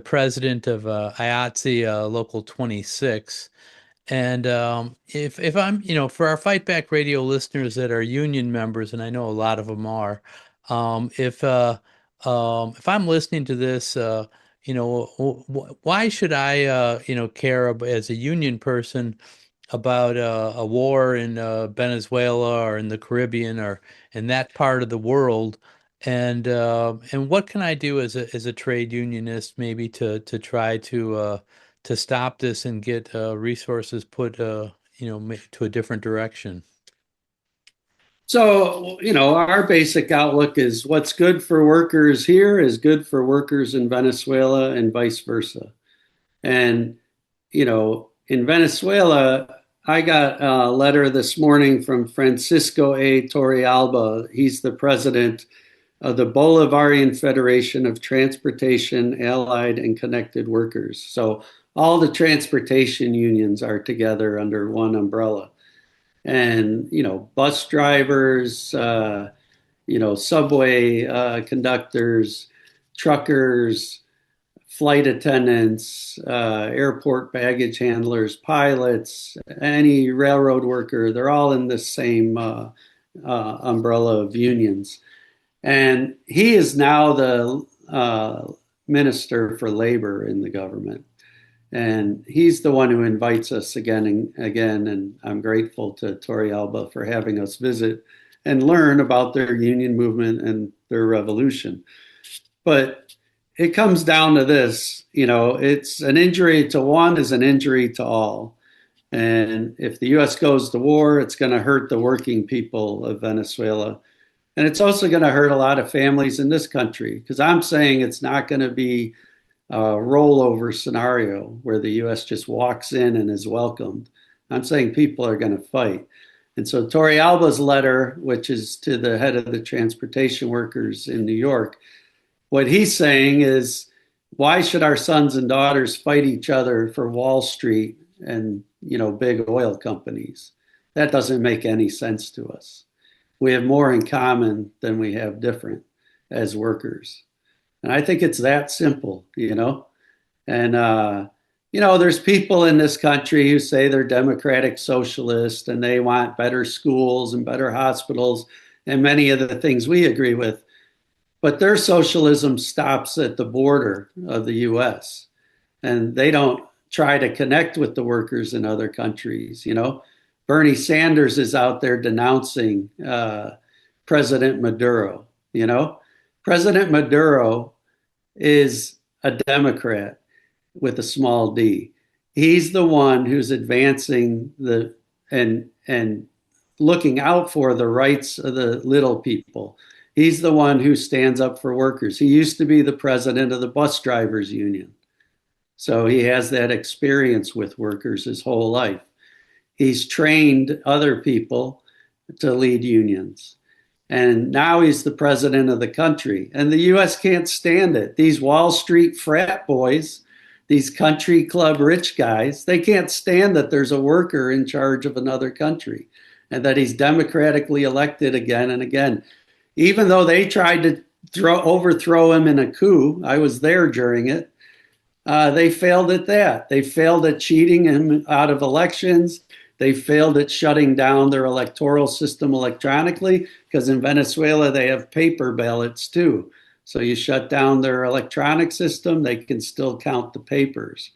president of IATSE Local 26. And if I'm, for our Fight Back Radio listeners that are union members, and I know a lot of them are, if I'm listening to this, why should I, care as a union person about a war in Venezuela or in the Caribbean or in that part of the world? And what can I do as a trade unionist maybe to try to stop this and get resources put to a different direction? So, our basic outlook is what's good for workers here is good for workers in Venezuela and vice versa. And, in Venezuela, I got a letter this morning from Francisco A. Torrealba. He's the president of the Bolivarian Federation of Transportation, Allied, and Connected Workers. So all the transportation unions are together under one umbrella. And, bus drivers, subway conductors, truckers, flight attendants, airport baggage handlers, pilots, any railroad worker, they're all in the same umbrella of unions. And he is now the Minister for Labor in the government. And he's the one who invites us again and again. And I'm grateful to Torrealba for having us visit and learn about their union movement and their revolution. But it comes down to this, it's an injury to one is an injury to all. And if the U.S. goes to war, it's going to hurt the working people of Venezuela. And it's also going to hurt a lot of families in this country, because I'm saying it's not going to be a rollover scenario where the U.S. just walks in and is welcomed. I'm saying people are going to fight. And so Torrealba's letter, which is to the head of the transportation workers in New York, what he's saying is, why should our sons and daughters fight each other for Wall Street and, big oil companies? That doesn't make any sense to us. We have more in common than we have different as workers. And I think it's that simple. And, there's people in this country who say they're democratic socialists and they want better schools and better hospitals and many of the things we agree with. But their socialism stops at the border of the U.S. and they don't try to connect with the workers in other countries. Bernie Sanders is out there denouncing President Maduro. President Maduro is a Democrat with a small d. He's the one who's advancing the and looking out for the rights of the little people. He's the one who stands up for workers. He used to be the president of the bus drivers union. So he has that experience with workers his whole life. He's trained other people to lead unions. And now he's the president of the country. And the US can't stand it. These Wall Street frat boys, these country club rich guys, they can't stand that there's a worker in charge of another country and that he's democratically elected again and again. Even though they tried to overthrow him in a coup, I was there during it. They failed at that. They failed at cheating him out of elections. They failed at shutting down their electoral system electronically because in Venezuela they have paper ballots too. So you shut down their electronic system, they can still count the papers.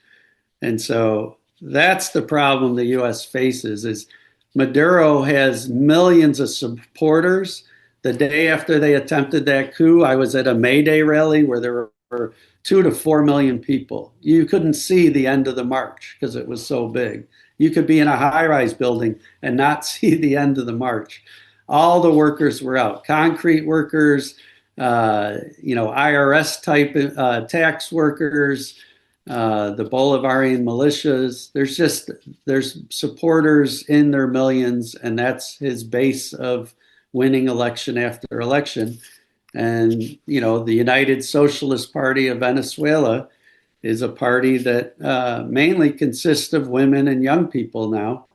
And so that's the problem the US faces is Maduro has millions of supporters. The day after they attempted that coup, I was at a May Day rally where there were 2 to 4 million people. You couldn't see the end of the march because it was so big. You could be in a high-rise building and not see the end of the march. All the workers were out. Concrete workers, IRS type tax workers, the Bolivarian militias. There's supporters in their millions, and that's his base of winning election after election. And the United Socialist Party of Venezuela is a party that mainly consists of women and young people now.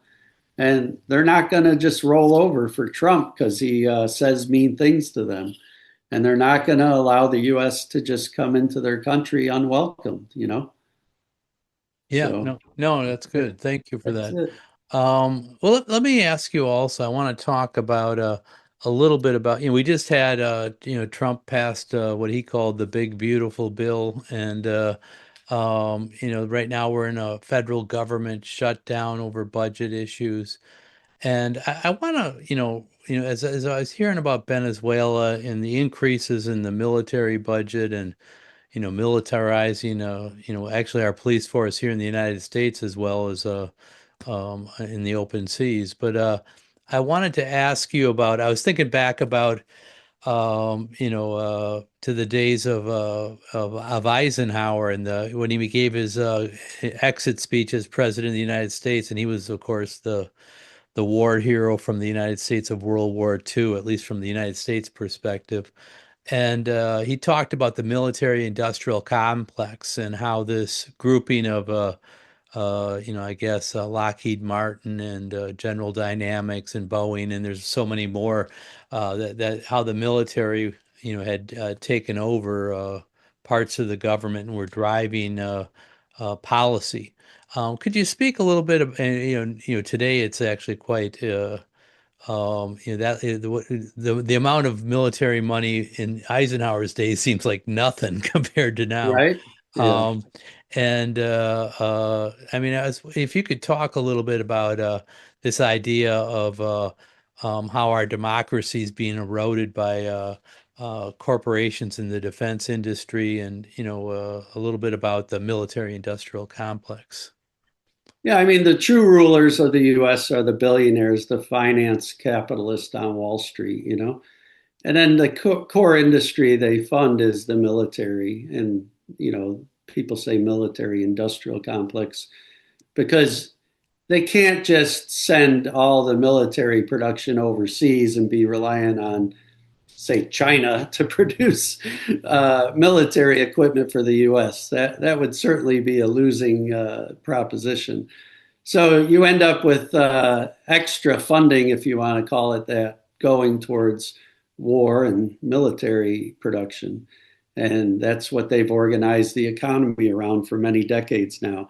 And they're not going to just roll over for Trump because he says mean things to them. And they're not going to allow the U.S. to just come into their country unwelcomed. Yeah, So no, that's good. Thank you for that's that. it. Well, let me ask you also, I want to talk about a little bit about, we just had, Trump passed what he called the big, beautiful bill. And, right now we're in a federal government shutdown over budget issues. And I want to, as I was hearing about Venezuela and the increases in the military budget and militarizing, actually our police force here in the United States as well as in the open seas. But I wanted to ask you about, I was thinking back about, to the days of Eisenhower and when he gave his exit speech as president of the United States. And he was, of course, the war hero from the United States of World War II, at least from the United States perspective. And he talked about the military industrial complex and how this grouping of, I guess Lockheed Martin and General Dynamics and Boeing, and there's so many more, that how the military, had taken over parts of the government and were driving policy. Could you speak a little bit of, today it's actually quite, that the amount of military money in Eisenhower's days seems like nothing compared to now. Right? Yeah. Um, and I mean, if you could talk a little bit about this idea of how our democracy is being eroded by corporations in the defense industry, and a little bit about the military-industrial complex. Yeah, I mean, the true rulers of the US are the billionaires, the finance capitalists on Wall Street. And then the core industry they fund is the military. And, people say military industrial complex because they can't just send all the military production overseas and be reliant on, say, China to produce military equipment for the US. That would certainly be a losing proposition. So you end up with extra funding, if you want to call it that, going towards war and military production. And that's what they've organized the economy around for many decades now.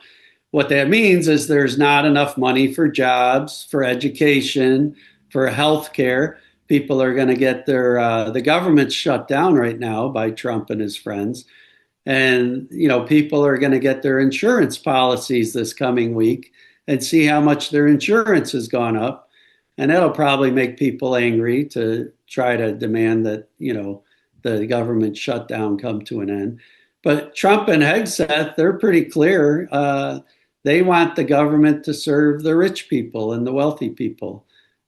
What that means is there's not enough money for jobs, for education, for healthcare. People are going to get the government's shut down right now by Trump and his friends. And, people are going to get their insurance policies this coming week and see how much their insurance has gone up. And that'll probably make people angry to try to demand that, the government shutdown come to an end. But Trump and Hegseth, they're pretty clear. they want the government to serve the rich people and the wealthy people,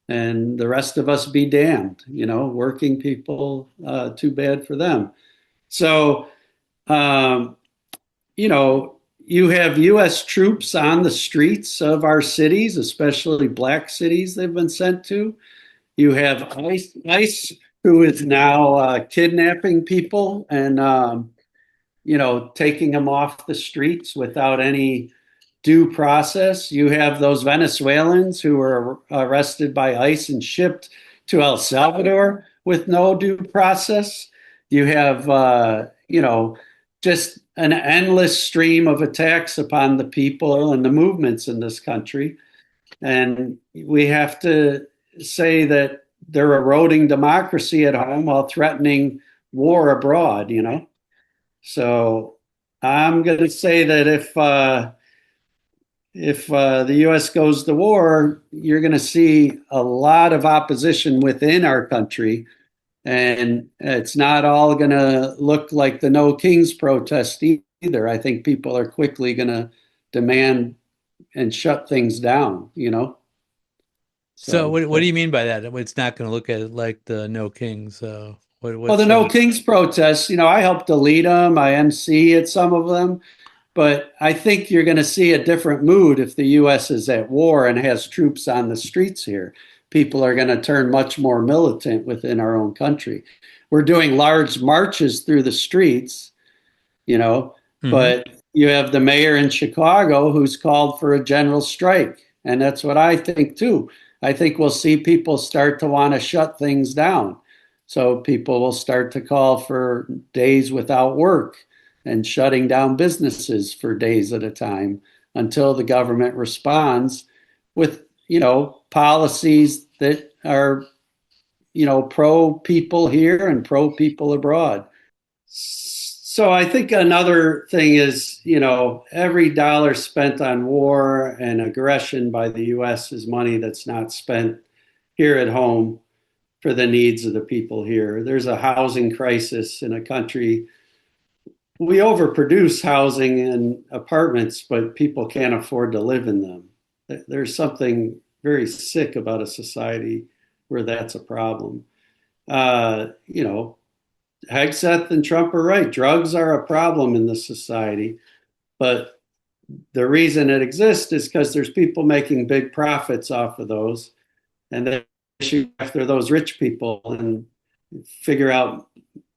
and the rest of us be damned. Working people, too bad for them. So, um, you know, you have U.S. troops on the streets of our cities, especially black cities they've been sent to. You have ICE who is now kidnapping people and, taking them off the streets without any due process. You have those Venezuelans who were arrested by ICE and shipped to El Salvador with no due process. You have, just an endless stream of attacks upon the people and the movements in this country. And we have to say that they're eroding democracy at home while threatening war abroad. So I'm going to say that if the U.S. goes to war, you're going to see a lot of opposition within our country, and it's not all going to look like the No Kings protest either. I think people are quickly going to demand and shut things down. So So, what do you mean by that? It's not going to look at it like the No Kings. well, the What's No Kings protests, I helped to lead them. I MC at some of them. But I think you're going to see a different mood if the U.S. is at war and has troops on the streets here. People are going to turn much more militant within our own country. We're doing large marches through the streets, you know, Mhm. but you have the mayor in Chicago who's called for a general strike. And that's what I think too. I think we'll see people start to want to shut things down. So people will start to call for days without work and shutting down businesses for days at a time until the government responds with, policies that are, pro people here and pro people abroad. So I think another thing is, every dollar spent on war and aggression by the US is money that's not spent here at home for the needs of the people here. There's a housing crisis in a country. We overproduce housing and apartments, but people can't afford to live in them. There's something very sick about a society where that's a problem. Uh, you know, Hegseth and Trump are right. Drugs are a problem in this society, but the reason it exists is because there's people making big profits off of those, and they shoot after those rich people and figure out,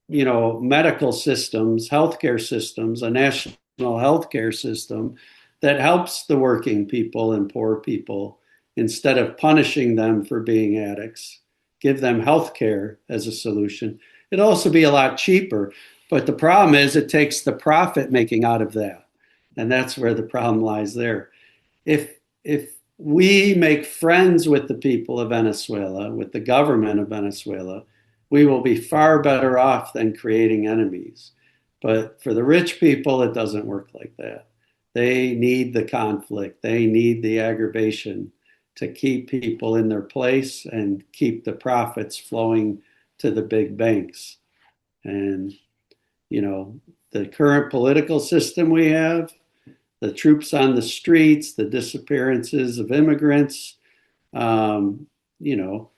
medical systems, healthcare systems, a national healthcare system that helps the working people and poor people instead of punishing them for being addicts. Give them healthcare as a solution. It'd also be a lot cheaper. But the problem is it takes the profit making out of that. And that's where the problem lies there. If we make friends with the people of Venezuela, with the government of Venezuela, we will be far better off than creating enemies. But for the rich people, it doesn't work like that. They need the conflict, they need the aggravation to keep people in their place and keep the profits flowing to the big banks. And, you know, the current political system we have, the troops on the streets, the disappearances of immigrants, um, you know,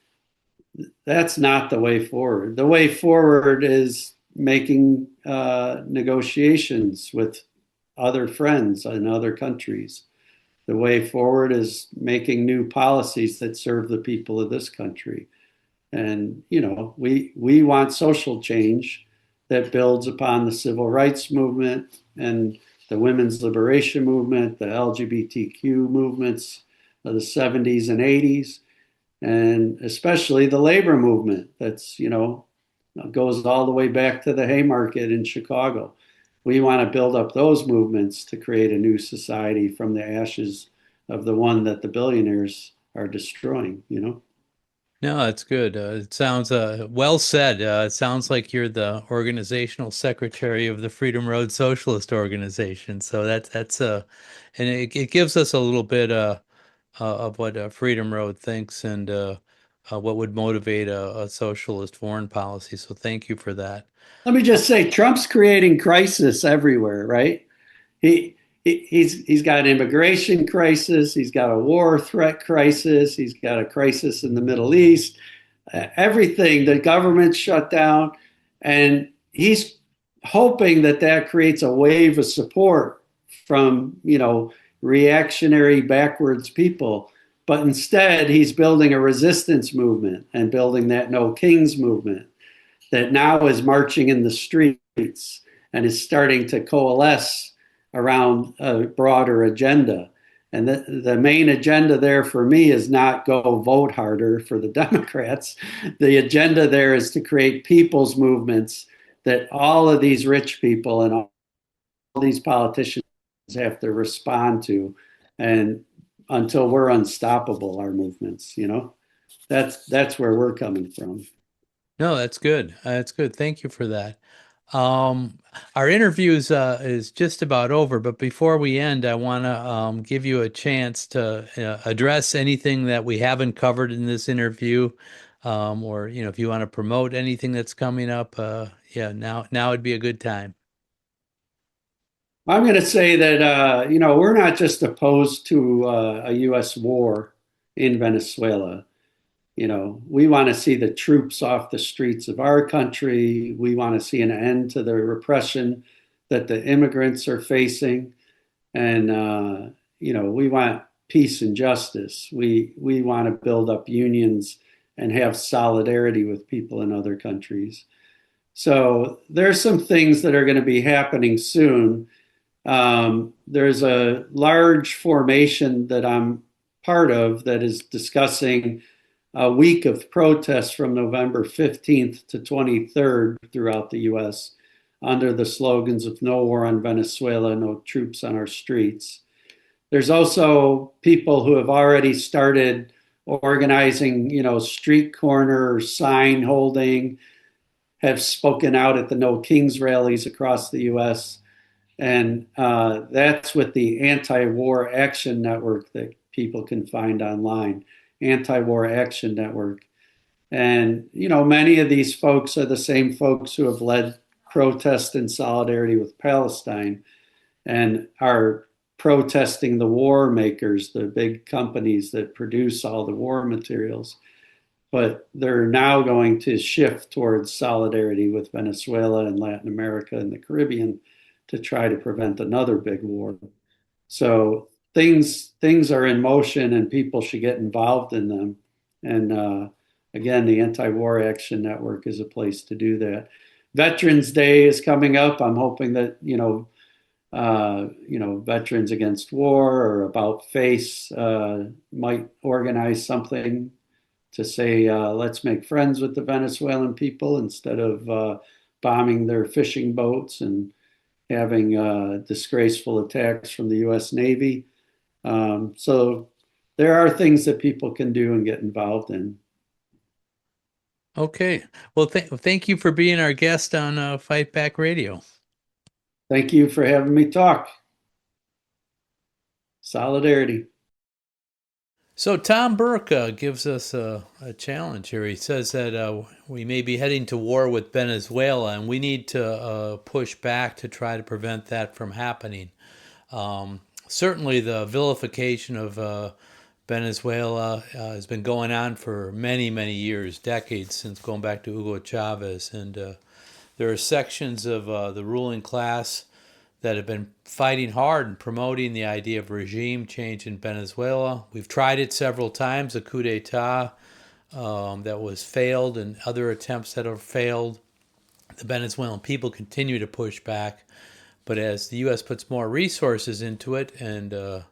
that's not the way forward. The way forward is making negotiations with other friends in other countries. The way forward is making new policies that serve the people of this country. And, we want social change that builds upon the civil rights movement and the women's liberation movement, the LGBTQ movements of the 70s and 80s, and especially the labor movement that's, goes all the way back to the Haymarket in Chicago. We want to build up those movements to create a new society from the ashes of the one that the billionaires are destroying. No, that's good. It sounds well said. It sounds like you're the organizational secretary of the Freedom Road Socialist Organization. So and it gives us a little bit of what Freedom Road thinks and what would motivate a socialist foreign policy. So thank you for that. Let me just say, Trump's creating crisis everywhere, right? He he's got an immigration crisis, he's got a war threat crisis, he's got a crisis in the Middle East, everything. The government shut down, and he's hoping that that creates a wave of support from reactionary backwards people. But instead, he's building a resistance movement and building that No Kings movement that now is marching in the streets and is starting to coalesce around a broader agenda. And the main agenda there for me is not go vote harder for the Democrats. The agenda there is to create people's movements that all of these rich people and all these politicians have to respond to. And until we're unstoppable, our movements, that's where we're coming from. No, that's good. That's good. Thank you for that. Um, our interview is just about over, but before we end, I want to give you a chance to address anything that we haven't covered in this interview, or if you want to promote anything that's coming up. Yeah, now would be a good time. I'm going to say that we're not just opposed to a U.S. war in Venezuela. We want to see the troops off the streets of our country. We want to see an end to the repression that the immigrants are facing, and we want peace and justice. We want to build up unions and have solidarity with people in other countries. So there's some things that are going to be happening soon. There's a large formation that I'm part of that is discussing a week of protests from November 15th to 23rd throughout the US under the slogans of No War on Venezuela, No Troops on Our Streets. There's also people who have already started organizing, street corner sign holding, have spoken out at the No Kings rallies across the US. And that's with the Anti-War Action Network that people can find online, Anti-War Action Network. And, many of these folks are the same folks who have led protests in solidarity with Palestine and are protesting the war makers, the big companies that produce all the war materials. But they're now going to shift towards solidarity with Venezuela and Latin America and the Caribbean to try to prevent another big war. So things are in motion, and people should get involved in them. And again, the Anti-War Action Network is a place to do that. Veterans Day is coming up. I'm hoping that Veterans Against War or About Face might organize something to say, let's make friends with the Venezuelan people instead of bombing their fishing boats and having disgraceful attacks from the U.S. Navy. So there are things that people can do and get involved in. Okay. Well, thank you for being our guest on Fight Back Radio. Thank you for having me talk. Solidarity. So Tom Burke gives us a challenge here. He says that we may be heading to war with Venezuela, and we need to push back to try to prevent that from happening. Certainly, the vilification of Venezuela has been going on for many, many years, decades, since going back to Hugo Chavez. And there are sections of the ruling class that have been fighting hard and promoting the idea of regime change in Venezuela. We've tried it several times, a coup d'etat that was failed and other attempts that have failed. The Venezuelan people continue to push back, but as the U.S. puts more resources into it and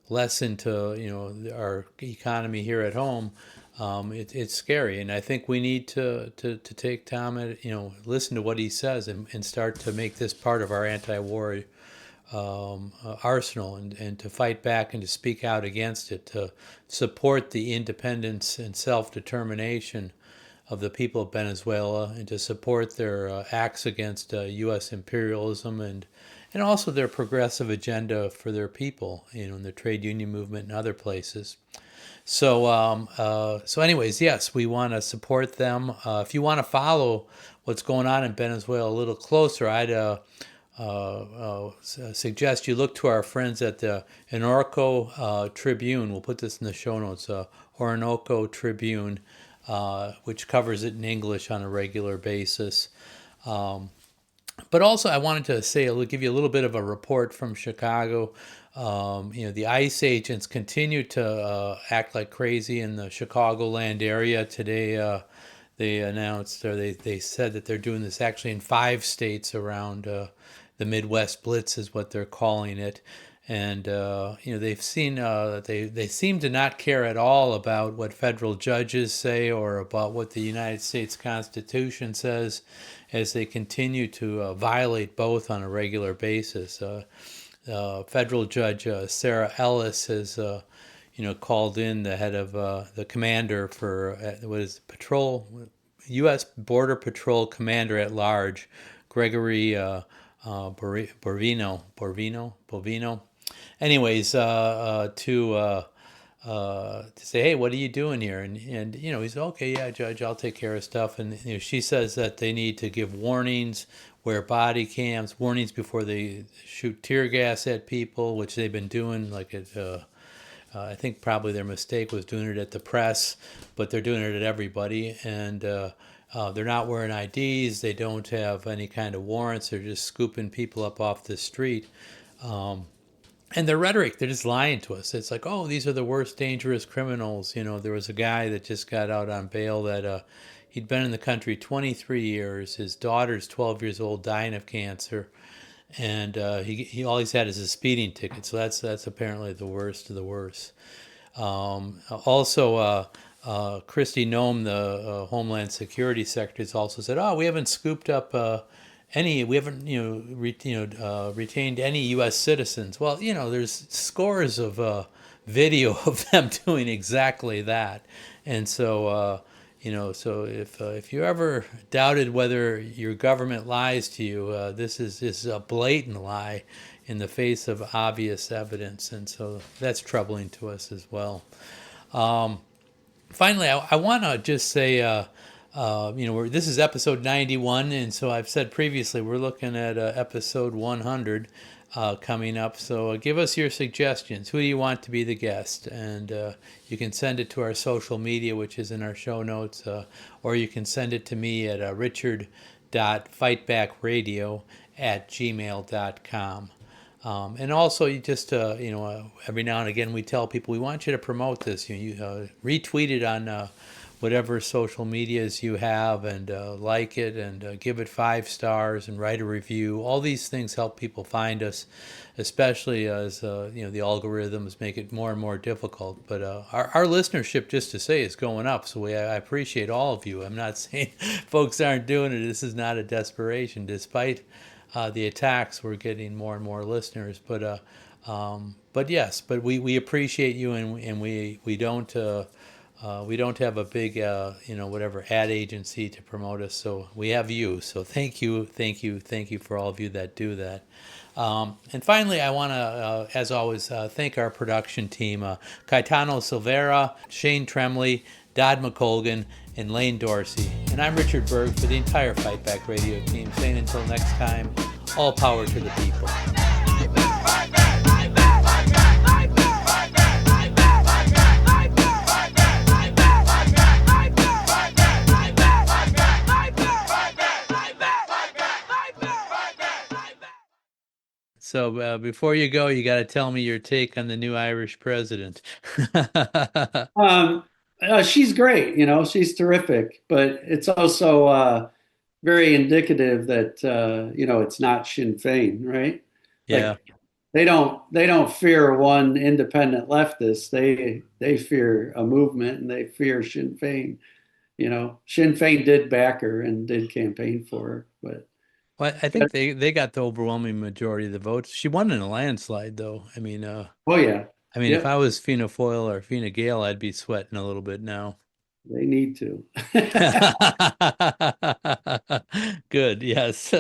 less into our economy here at home, it's scary. And I think we need to take Tom at listen to what he says and start to make this part of our anti-war arsenal and to fight back and to speak out against it, to support the independence and self-determination of the people of Venezuela, and to support their acts against U.S. imperialism and also their progressive agenda for their people, in the trade union movement and other places. So anyways, yes, we want to support them. If you want to follow what's going on in Venezuela a little closer, I'd suggest you look to our friends at the Orinoco Tribune. We'll put this in the show notes. Orinoco Tribune, which covers it in English on a regular basis. But also, I wanted to say, I'll give you a little bit of a report from Chicago. The ICE agents continue to act like crazy in the Chicagoland area. Today, they announced, or they said that they're doing this actually in 5 states around the Midwest Blitz, is what they're calling it. And they've seen they seem to not care at all about what federal judges say or about what the United States Constitution says, as they continue to violate both on a regular basis. Federal Judge Sarah Ellis has called in the head of the commander for what is patrol, U.S. Border Patrol Commander at Large, Gregory Bovino. Anyways, to say, hey, what are you doing here? And he's okay, yeah, Judge, I'll take care of stuff. And she says that they need to give warnings, wear body cams, warnings before they shoot tear gas at people, which they've been doing. Like I think probably their mistake was doing it at the press, but they're doing it at everybody. And they're not wearing IDs. They don't have any kind of warrants. They're just scooping people up off the street. And their rhetoric, they're just lying to us. It's like, oh, these are the worst dangerous criminals. There was a guy that just got out on bail that he'd been in the country 23 years. His daughter's 12 years old, dying of cancer. And he all he's had is a speeding ticket. So that's apparently the worst of the worst. Also, Kristi Noem, the Homeland Security Secretary, has also said, "Oh, we haven't scooped up we haven't retained any U.S. citizens." Well, there's scores of video of them doing exactly that, and so so if you ever doubted whether your government lies to you, this is a blatant lie in the face of obvious evidence, and so that's troubling to us as well. Finally, I want to just say, this is episode 91, and so I've said previously we're looking at episode 100 coming up. So give us your suggestions. Who do you want to be the guest? And you can send it to our social media, which is in our show notes, or you can send it to me at richard.fightbackradio@gmail.com. And also, you just, every now and again, we tell people we want you to promote this. You retweet it on whatever social medias you have, and like it, and give it 5 stars, and write a review. All these things help people find us, especially as the algorithms make it more and more difficult. But our listenership, just to say, is going up. So I appreciate all of you. I'm not saying folks aren't doing it. This is not a desperation, despite the attacks. We're getting more and more listeners, but yes, but we appreciate you, and we don't have a big whatever ad agency to promote us. So we have you. So thank you for all of you that do that. And finally, I want to, as always, thank our production team: Caetano Silvera, Shane Tremley, Dodd McColgan, and Lane Dorsey. And I'm Richard Berg for the entire Fight Back Radio team, saying until next time, all power to the people. So before you go, you got to tell me your take on the new Irish president. She's great, she's terrific, but it's also very indicative that it's not Sinn Féin, right? Yeah. Like they don't fear one independent leftist. They fear a movement, and they fear Sinn Féin. Sinn Féin did back her and did campaign for her, but Well, I think they got the overwhelming majority of the votes. She won in a landslide, though. I mean, oh yeah, if yep, I was Fianna Fáil or Fine Gael, I'd be sweating a little bit now. they need to. Good, yes.